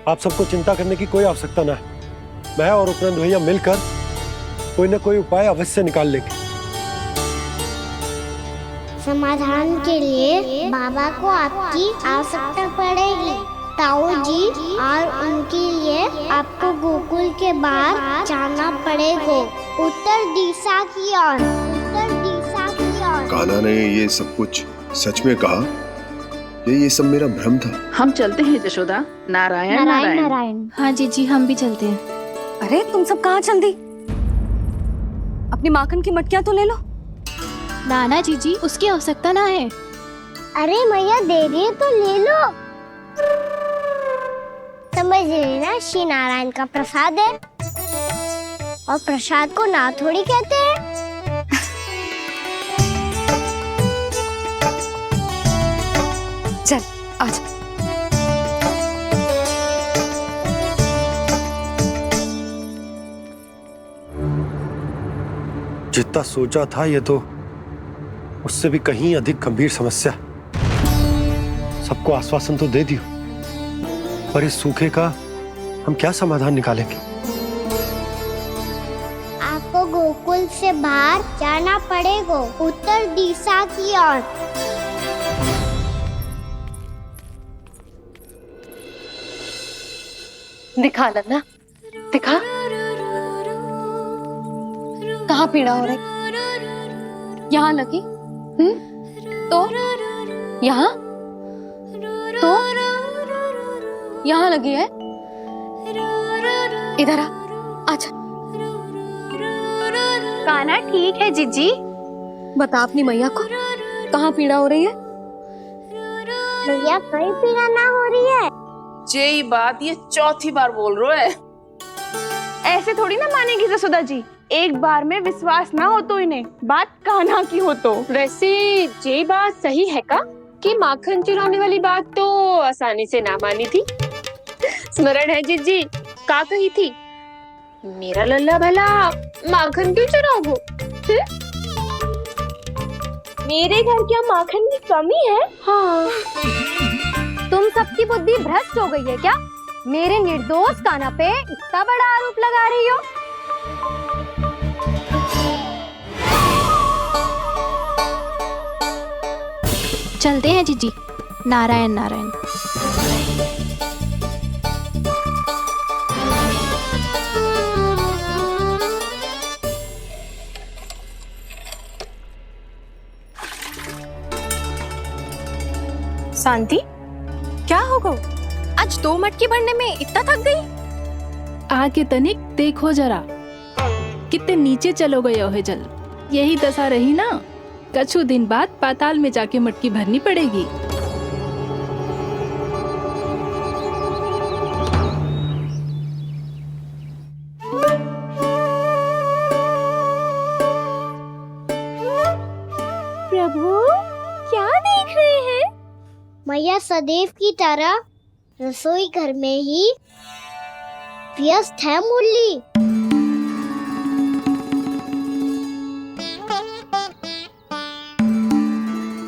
आप सबको चिंता करने की कोई आवश्यकता ना है। मैं और उपनंद भैया मिलकर कोई ना कोई उपाय अवश्य निकाल लेंगे। समाधान के लिए बाबा को आपकी आवश्यकता पड़ेगी। ताऊ जी और उनके लिए आपको गोकुल के बाहर जाना पड़ेगा, उत्तर दिशा की ओर। उत्तर दिशा की ओर। कान्हा ने ये सब कुछ सच में कहा? ये सब मेरा भ्रम था? हम चलते हैं यशोदा। नारायण नारायण नारायण। हाँ जीजी, हम भी चलते हैं। अरे तुम सब कहाँ चल दी? अपनी माखन की मटकियां तो ले लो। नाना जीजी, उसकी आवश्यकता ना है। अरे मैया दे रही है तो ले लो। समझ लेना, श्री नारायण का प्रसाद है और प्रसाद को ना थोड़ी कहते हैं। चल आजा। जितना सोचा था ये तो उससे भी कहीं अधिक गंभीर समस्या। सबको आश्वासन तो दे दियो, पर इस सूखे का हम क्या समाधान निकालेंगे? आपको गोकुल से बाहर जाना पड़ेगा, उत्तर दिशा की ओर। दिखा लन्ना, दिखा। कहाँ पीड़ा हो रही? यहाँ लगी? तो यहाँ? तो यहाँ लगी है? इधर आ, आजा। कान्हा ठीक है जीजी। बता अपनी मैया को कहाँ पीड़ा हो रही है? मैया कहीं पीड़ा ना हो रही है। ये बात ये चौथी बार बोल रहे है। ऐसे थोड़ी ना मानेगी जसोदा जी। एक बार में विश्वास ना हो तो इन्हें, बात कान्हा की हो तो। वैसे ये बात सही है का कि माखन चुराने वाली बात तो आसानी से ना मानी थी। स्मरण है जीजी, का कही थी? मेरा लल्ला भला माखन क्यों चुराओगे? मेरे घर क्या माखन की कमी है? हाँ। तुम सबकी बुद्धि भ्रष्ट हो गई है क्या? मेरे निर्दोष कान्हा पे इतना बड़ा आरोप लगा रही हो? चलते हैं जीजी। नारायण नारायण। शांति, क्या हो गो? आज 2 मटकी भरने में इतना थक गई? आके तनिक देखो जरा, कितने नीचे चलो गए हो जल। यही दशा रही ना, कछु दिन बाद पाताल में जाके मटकी भरनी पड़ेगी। प्रभु क्या देख रहे हैं? मैया सदैव की तरह रसोई घर में ही व्यस्त है मुरली।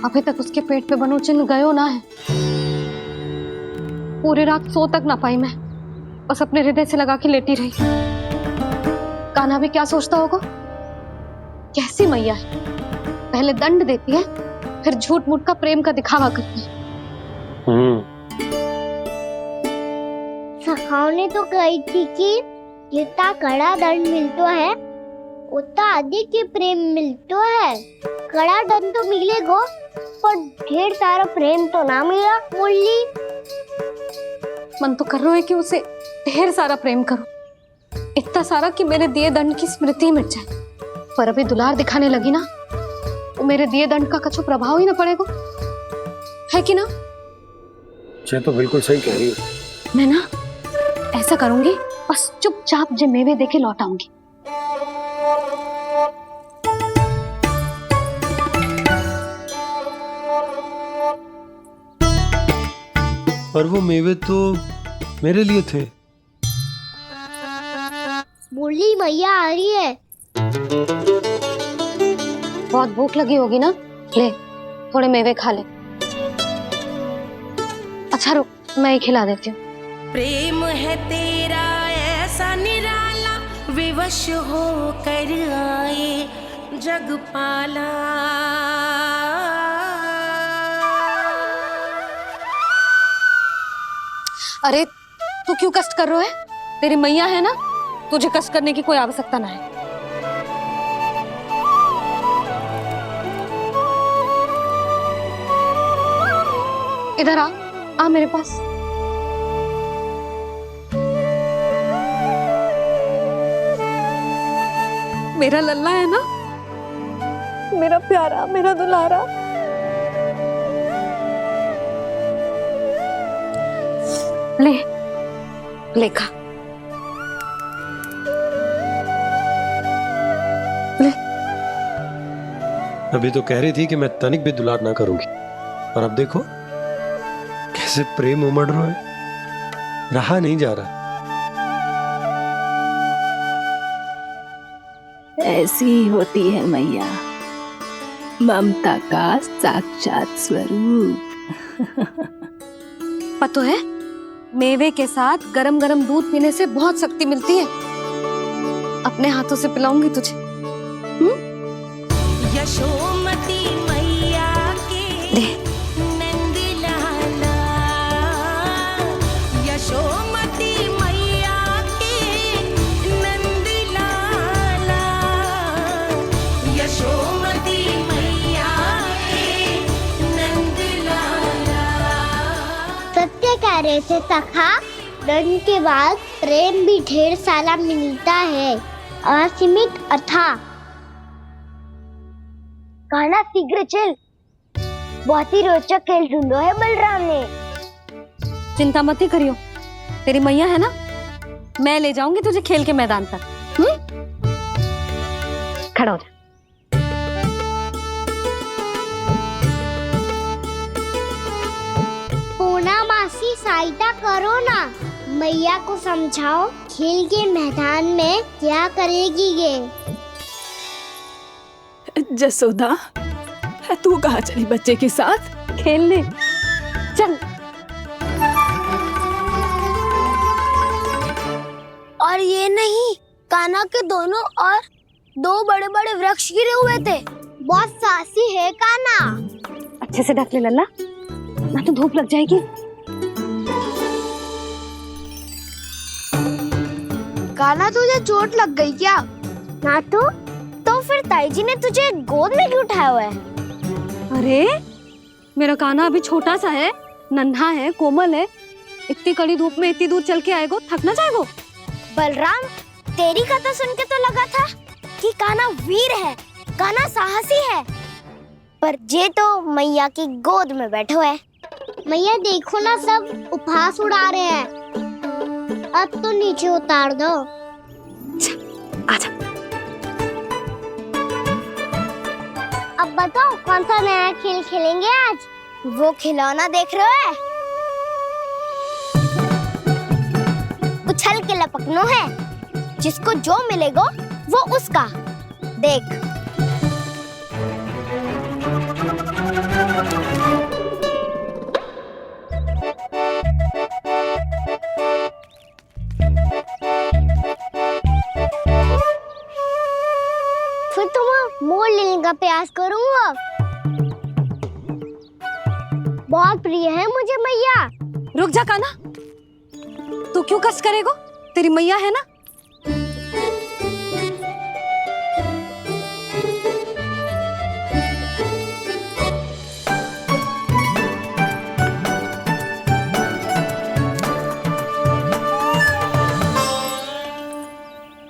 अभी तक उसके पेट पे बनो चिन्ह गयो ना है। पूरी रात सो तक ना पाई मैं, बस अपने हृदय से लगा के लेटी रही। कान्हा भी क्या सोचता होगा, कैसी मैया है, पहले दंड देती है फिर झूठ मूठ का प्रेम का दिखावा करती है। सखाओ ने तो कही थी कि जितना कड़ा दंड मिलता है उतना अधिक के प्रेम मिलता है। कड़ा दंड तो मिलेगा पर ढेर सारा प्रेम तो ना मिला मुरली। मन तो कर रहा है कि उसे ढेर सारा प्रेम करो, इतना सारा कि मेरे दिए दंड की स्मृति मिट जाए। पर अभी दुलार दिखाने लगी ना, वो मेरे दिए दंड का कछु प्रभाव ही ना पड़ेगा, है कि ना? ये तो बिल्कुल सही कह रही है। मैं ना ऐसा करूंगी, बस चुपचाप जे मेवे देके लौट आऊंगी। पर वो मेवे तो मेरे लिए थे। मुरली मैया आ रही है। बहुत भूख लगी होगी ना, ले थोड़े मेवे खा ले। अच्छा रुक, मैं ही खिला देती हूँ। प्रेम है तेरा ऐसा निराला, विवश हो कर आए जग पाला। अरे तू क्यों कष्ट कर रहा है? तेरी मैया है ना, तुझे कष्ट करने की कोई आवश्यकता ना है। इधर आ मेरे पास। मेरा लल्ला है ना, मेरा प्यारा, मेरा दुलारा। ले ले खा, ले। अभी तो कह रही थी कि मैं तनिक भी दुलार ना करूंगी, और अब देखो कैसे प्रेम उमड़ रहा है, रहा नहीं जा रहा। ऐसी ही होती है मैया, ममता का साक्षात स्वरूप। पता है, मेवे के साथ गरम गरम दूध पीने से बहुत शक्ति मिलती है। अपने हाथों से पिलाऊंगी तुझे। यशोमती मैया के नंद लाला, यशोमती मैया के नंद लाला, यशोमती मैया के नंद लाला। सत्य कह रहे थे सखा, दंड के बाद प्रेम भी ढेर सारा मिलता है, असीमित अथाह। कान्हा शीघ्र चल, बहुत ही रोचक खेल ढूंढो है बलराम ने। चिंता मत ही करियो, तेरी मैया है ना, मैं ले जाऊंगी तुझे खेल के मैदान तक। खड़ा हो जा। पूना मासी सहायता करो ना, मैया को समझाओ खेल के मैदान में क्या करेगी ये। जसोदा, तू कहाँ चली बच्चे के साथ? खेलने चल। और ये नहीं, कान्हा के दोनों और दो बड़े बड़े वृक्ष गिरे हुए थे। बहुत साहसी है कान्हा। अच्छे से ढक ले लल्ला, ना तो धूप लग जाएगी। कान्हा तुझे चोट लग गई क्या? ना तो फिर ताई जी ने तुझे गोद में क्यों उठाया हुआ है? अरे मेरा कान्हा अभी छोटा सा है, नन्हा है, कोमल है। इतनी कड़ी धूप में इतनी दूर चल के आएगो, थक ना जाएगो। बलराम, तेरी कथा सुन के तो लगा था कि कान्हा वीर है, कान्हा साहसी है, पर ये तो मैया की गोद में बैठो है। मैया देखो ना, सब उपहास उड़ा रहे हैं। अब तो नीचे उतार दो। आजा। अब बताओ कौन सा नया खेल खेलेंगे आज? वो खिलौना देख रहे हो? उछल के लपकनो है, जिसको जो मिलेगा वो उसका। देख। फिर तुम मोड़ लेने का प्रयास करूंगा। बहुत प्रिय है मुझे मैया। रुक जा कान्हा, तू क्यों कष्ट करेगो? तेरी मैया है ना।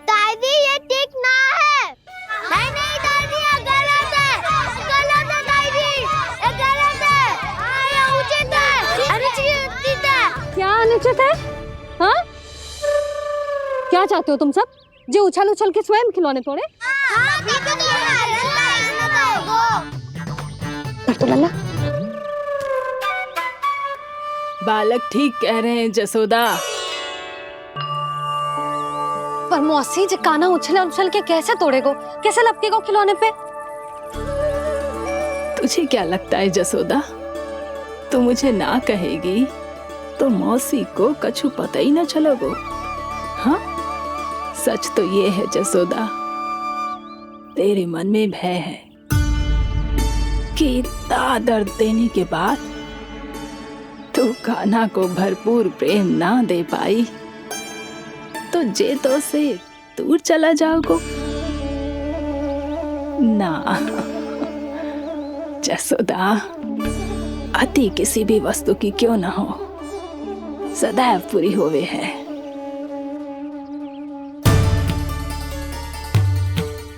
दादी ये ठीक ना है। नहीं नहीं दादी, ये गलत है। गलत है दादी, ये गलत है। ये उचित है, अनुचित है। क्या अनुचित है? हाँ? क्या चाहते हो तुम सब? जो उछल उछल के स्वयं खिलौने तोड़े? तो लल्ला, बालक ठीक कह रहे हैं जसोदा। पर मौसी, जो कान्हा उछल उछल के कैसे तोड़ेगो, कैसे लपकेगो खिलौने पे? तुझे क्या लगता है जसोदा, तू मुझे ना कहेगी तो मौसी को कछु पता ही न चलोगो। हाँ, सच तो ये है जसोदा, तेरे मन में भय है कि इतना दर्द देने के बाद तू कान्हा को भरपूर प्रेम ना दे पाई तो जे तो से दूर चला जाओगो ना। जसोदा, अति किसी भी वस्तु की क्यों ना हो, सदैव पूरी होवे है।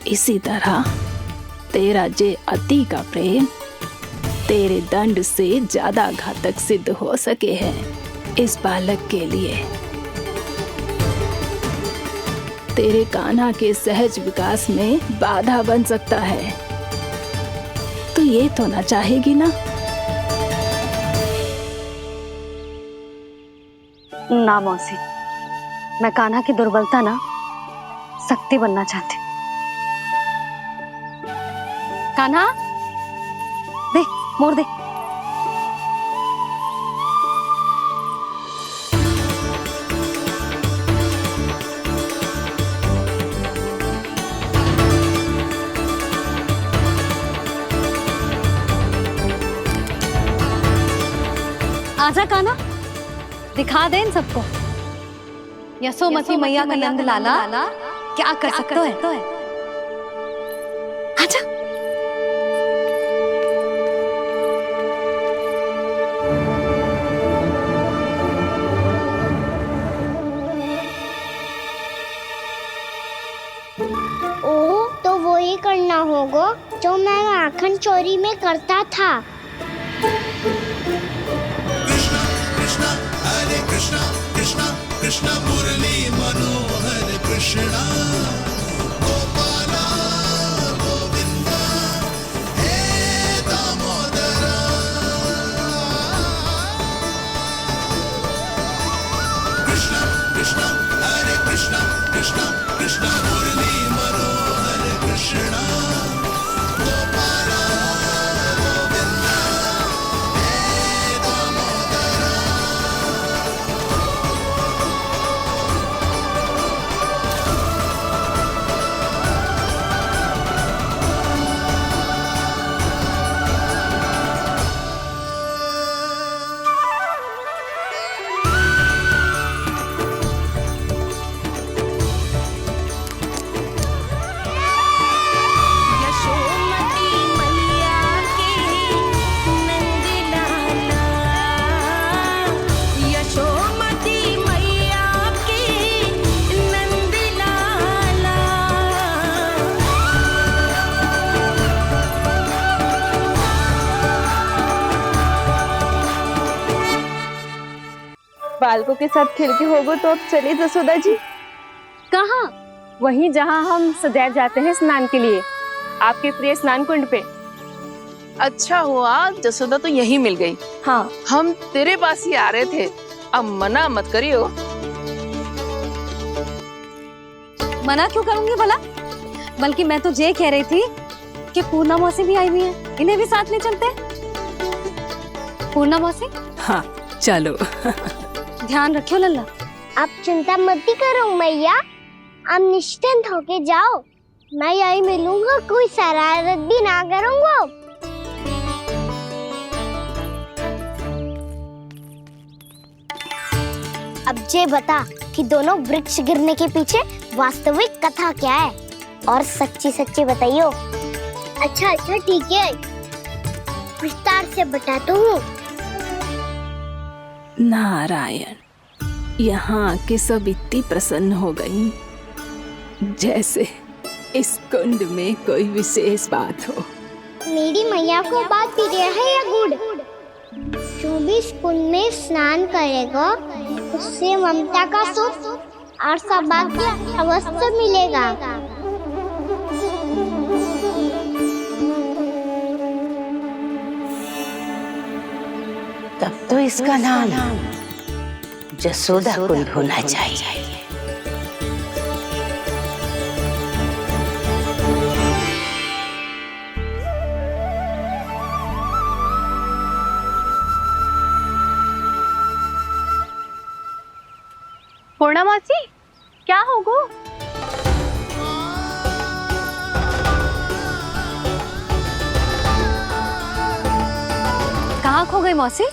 इसी तरह तेरा जे अति का प्रेम तेरे दंड से ज्यादा घातक सिद्ध हो सके है इस बालक के लिए। तेरे कान्हा के सहज विकास में बाधा बन सकता है। तो ये तो ना चाहेगी ना? ना मौसी, मैं कान्हा की दुर्बलता ना शक्ति बनना चाहती। कान्हा, दे, मोड़ दे। आजा कान्हा, दिखा दे इन सबको यशोमती मैया का नंद लाला क्या कर सकता है। आजा। ओ, तो वो ही करना होगा जो मैं माखन चोरी में करता था। कृष्णा हरे कृष्णा कृष्णा कृष्णा मुरली मनोहर कृष्णा गोपाला गोविंदा हे दामोदरा। कृष्णा कृष्णा हरे कृष्णा कृष्णा कृष्णा मुरली मनोहर कृष्णा गोपाला गोविंदा हे दामोदरा। बालकों के साथ खेल के होगो तो अब चले जसोदा जी। कहाँ? वहीं जहाँ हम सदैव जाते हैं स्नान के लिए, आपके प्रिय स्नान कुंड पे। अच्छा हुआ जसोदा तो यहीं मिल गई। हाँ, हम तेरे पास ही आ रहे थे, अब मना मत करियो। मना क्यों करूंगी भला? बल्कि मैं तो ये कह रही थी कि पूर्णा मौसी भी आई हुई है, इन्हें भी साथ ले चलते। पूर्णा मौसी, हाँ चलो। ध्यान रखियो लल्ला। आप चिंता मत करो मैया, आप निश्चिंत होके जाओ, मैं यही मिलूंगा, कोई शरारत भी ना करूंगा। अब ये बता कि दोनों वृक्ष गिरने के पीछे वास्तविक कथा क्या है, और सच्ची सच्ची बताइयो। अच्छा अच्छा ठीक है, विस्तार से बताता हूँ। नारायण, यहाँ के सब इतनी प्रसन्न हो गई जैसे इस कुंड में कोई विशेष बात हो। मेरी मैया को बात प्रिय है या गुड़? जो भी इस कुंड में स्नान करेगा उससे ममता का सुख और सौभाग्य अवश्य मिलेगा। तब तो इसका नाम जसोदा कुंड होना चाहिए। पूर्णा मौसी, क्या होगो? कहाँ खो गई मौसी?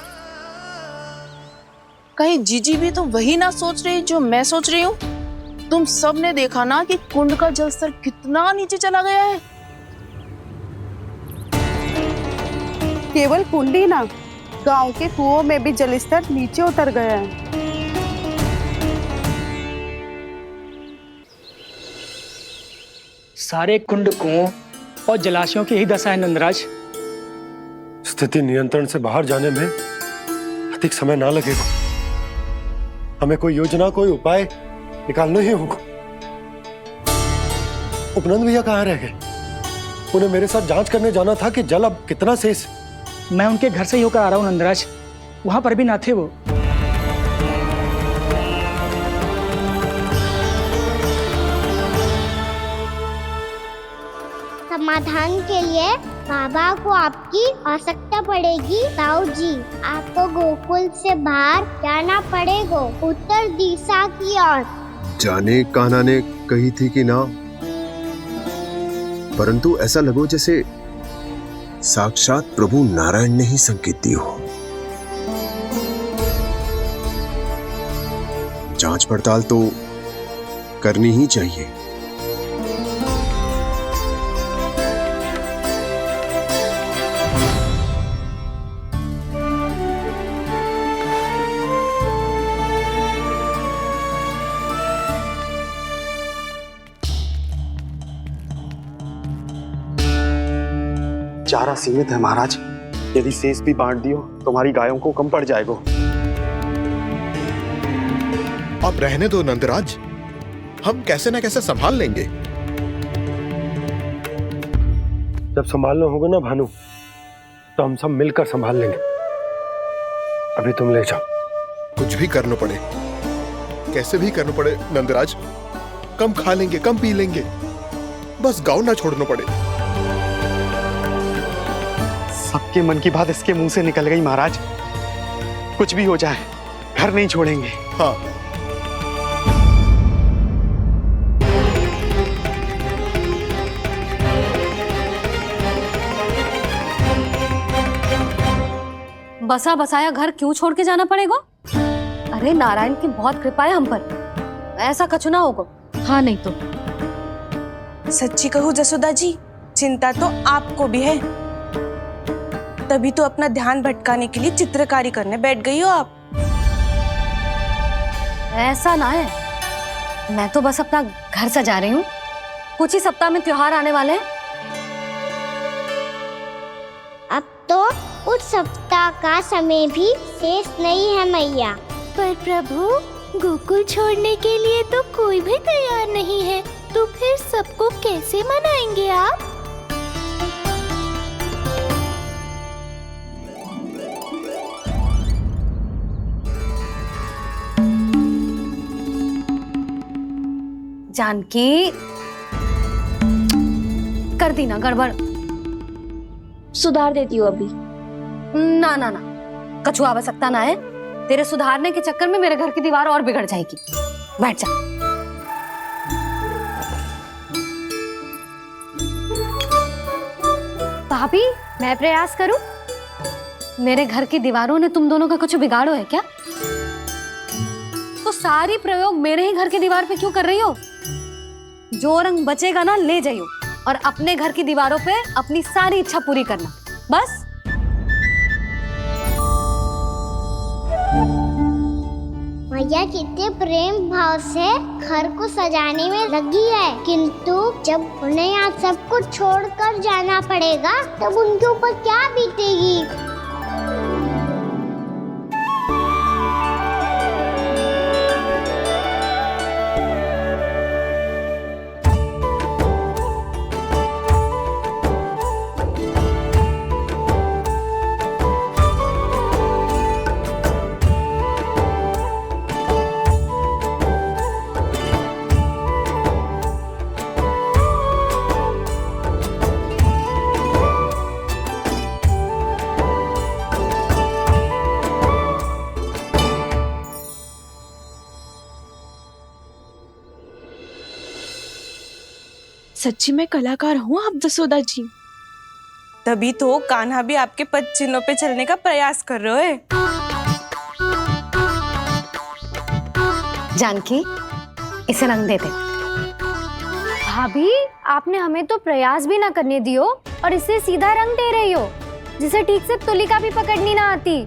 कहीं जीजी भी तो वही ना सोच रही जो मैं सोच रही हूँ? तुम सब ने देखा ना कि कुंड का जलस्तर कितना नीचे चला गया है। केवल कुंड ही ना, गांव के कुओं में भी जलस्तर नीचे उतर गया है। सारे कुंड, कुओं और जलाशयों की यही दशा है नंदराज। स्थिति नियंत्रण से बाहर जाने में अधिक समय ना लगेगा। हमें कोई योजना, कोई उपाय निकालना ही होगा। उपनंद भैया कहाँ रह गए? उन्हें मेरे साथ जांच करने जाना था कि जल अब कितना शेष। मैं उनके घर से ही होकर आ रहा हूँ नंदराज, वहां पर भी ना थे वो। समाधान के लिए बाबा को आपकी आवश्यकता पड़ेगी। ताऊ जी, आपको गोकुल से बाहर जाना पड़ेगा, उत्तर दिशा की ओर। जाने कान्हा ने कही थी कि ना, परंतु ऐसा लगो जैसे साक्षात प्रभु नारायण ने ही संकेत दी हो। जांच पड़ताल तो करनी ही चाहिए। चारा सीमित है महाराज, यदि शेष भी बांट दियो तो हमारी गायों को कम पड़ जाएगा। अब रहने दो नंदराज, हम कैसे न कैसे संभाल लेंगे। जब संभालना होगा ना भानु, तो हम सब मिलकर संभाल लेंगे। अभी तुम ले जाओ। कुछ भी करना पड़े, कैसे भी करना पड़े नंदराज, कम खा लेंगे, कम पी लेंगे, बस गांव ना छोड़ना पड़े। सबके मन की बात इसके मुंह से निकल गई महाराज। कुछ भी हो जाए घर नहीं छोड़ेंगे। हाँ, बसा बसाया घर क्यों छोड़ के जाना पड़ेगा? अरे नारायण की बहुत कृपा है हम पर, ऐसा कछु ना होगा। हाँ नहीं तो सच्ची कहूँ जसोदा जी, चिंता तो आपको भी है, तभी तो अपना ध्यान भटकाने के लिए चित्रकारी करने बैठ गई हो आप। ऐसा ना है, मैं तो बस अपना घर सजा रही हूँ। कुछ ही सप्ताह में त्योहार आने वाले हैं। अब तो उस सप्ताह का समय भी शेष नहीं है मैया। पर प्रभु, गोकुल छोड़ने के लिए तो कोई भी तैयार नहीं है, तो फिर सबको कैसे मनाएंगे आप? जानकी, कर दी ना गड़बड़। सुधार देती हूँ अभी। ना ना ना, कछु आवश्यकता ना है। तेरे सुधारने के चक्कर में मेरे घर की दीवार और बिगड़ जाएगी। बैठ जा। भाभी, मैं प्रयास करूं? मेरे घर की दीवारों ने तुम दोनों का कुछ बिगाड़ो है क्या? तो सारी प्रयोग मेरे ही घर की दीवार पे क्यों कर रही हो? जो रंग बचेगा ना ले जाइयो, और अपने घर की दीवारों पे अपनी सारी इच्छा पूरी करना, बस। मैया कितने प्रेम भाव से घर को सजाने में लगी है, किंतु जब उन्हें यहाँ सब कुछ छोड़कर जाना पड़ेगा तब उनके ऊपर क्या बीतेगी? सच्ची में कलाकार हूँ आप जसोदा जी। तभी तो कान्हा भी आपके पद चिन्हों पे चलने का प्रयास कर रहे है। जानकी, इसे रंग दे दे। भाभी, आपने हमें तो प्रयास भी ना करने दियो और इसे सीधा रंग दे रही हो, जिसे ठीक से तुलिका भी पकड़नी ना आती।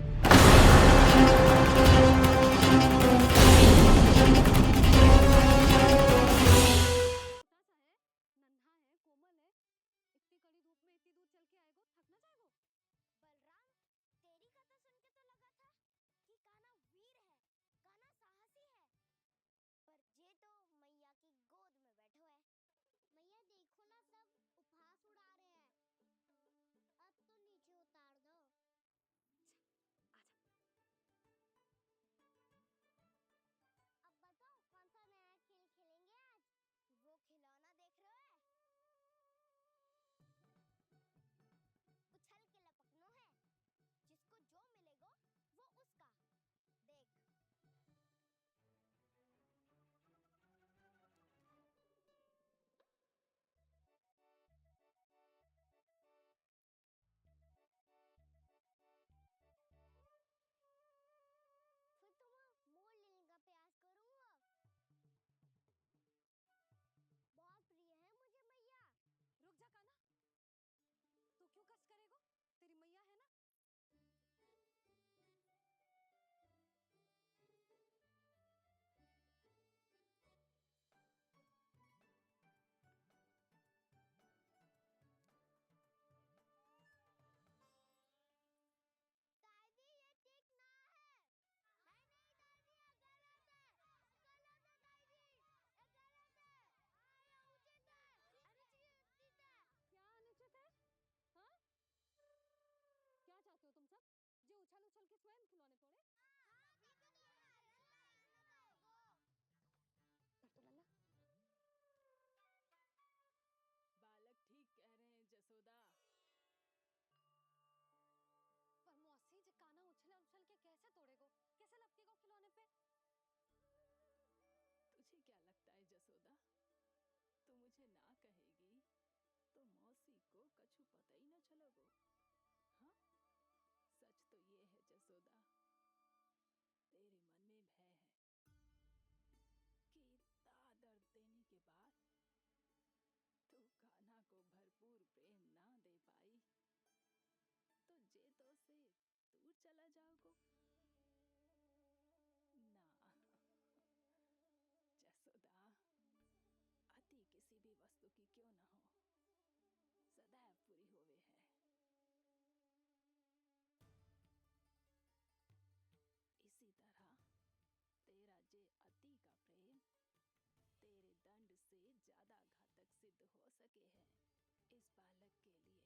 सके हैं इस बालक के लिए।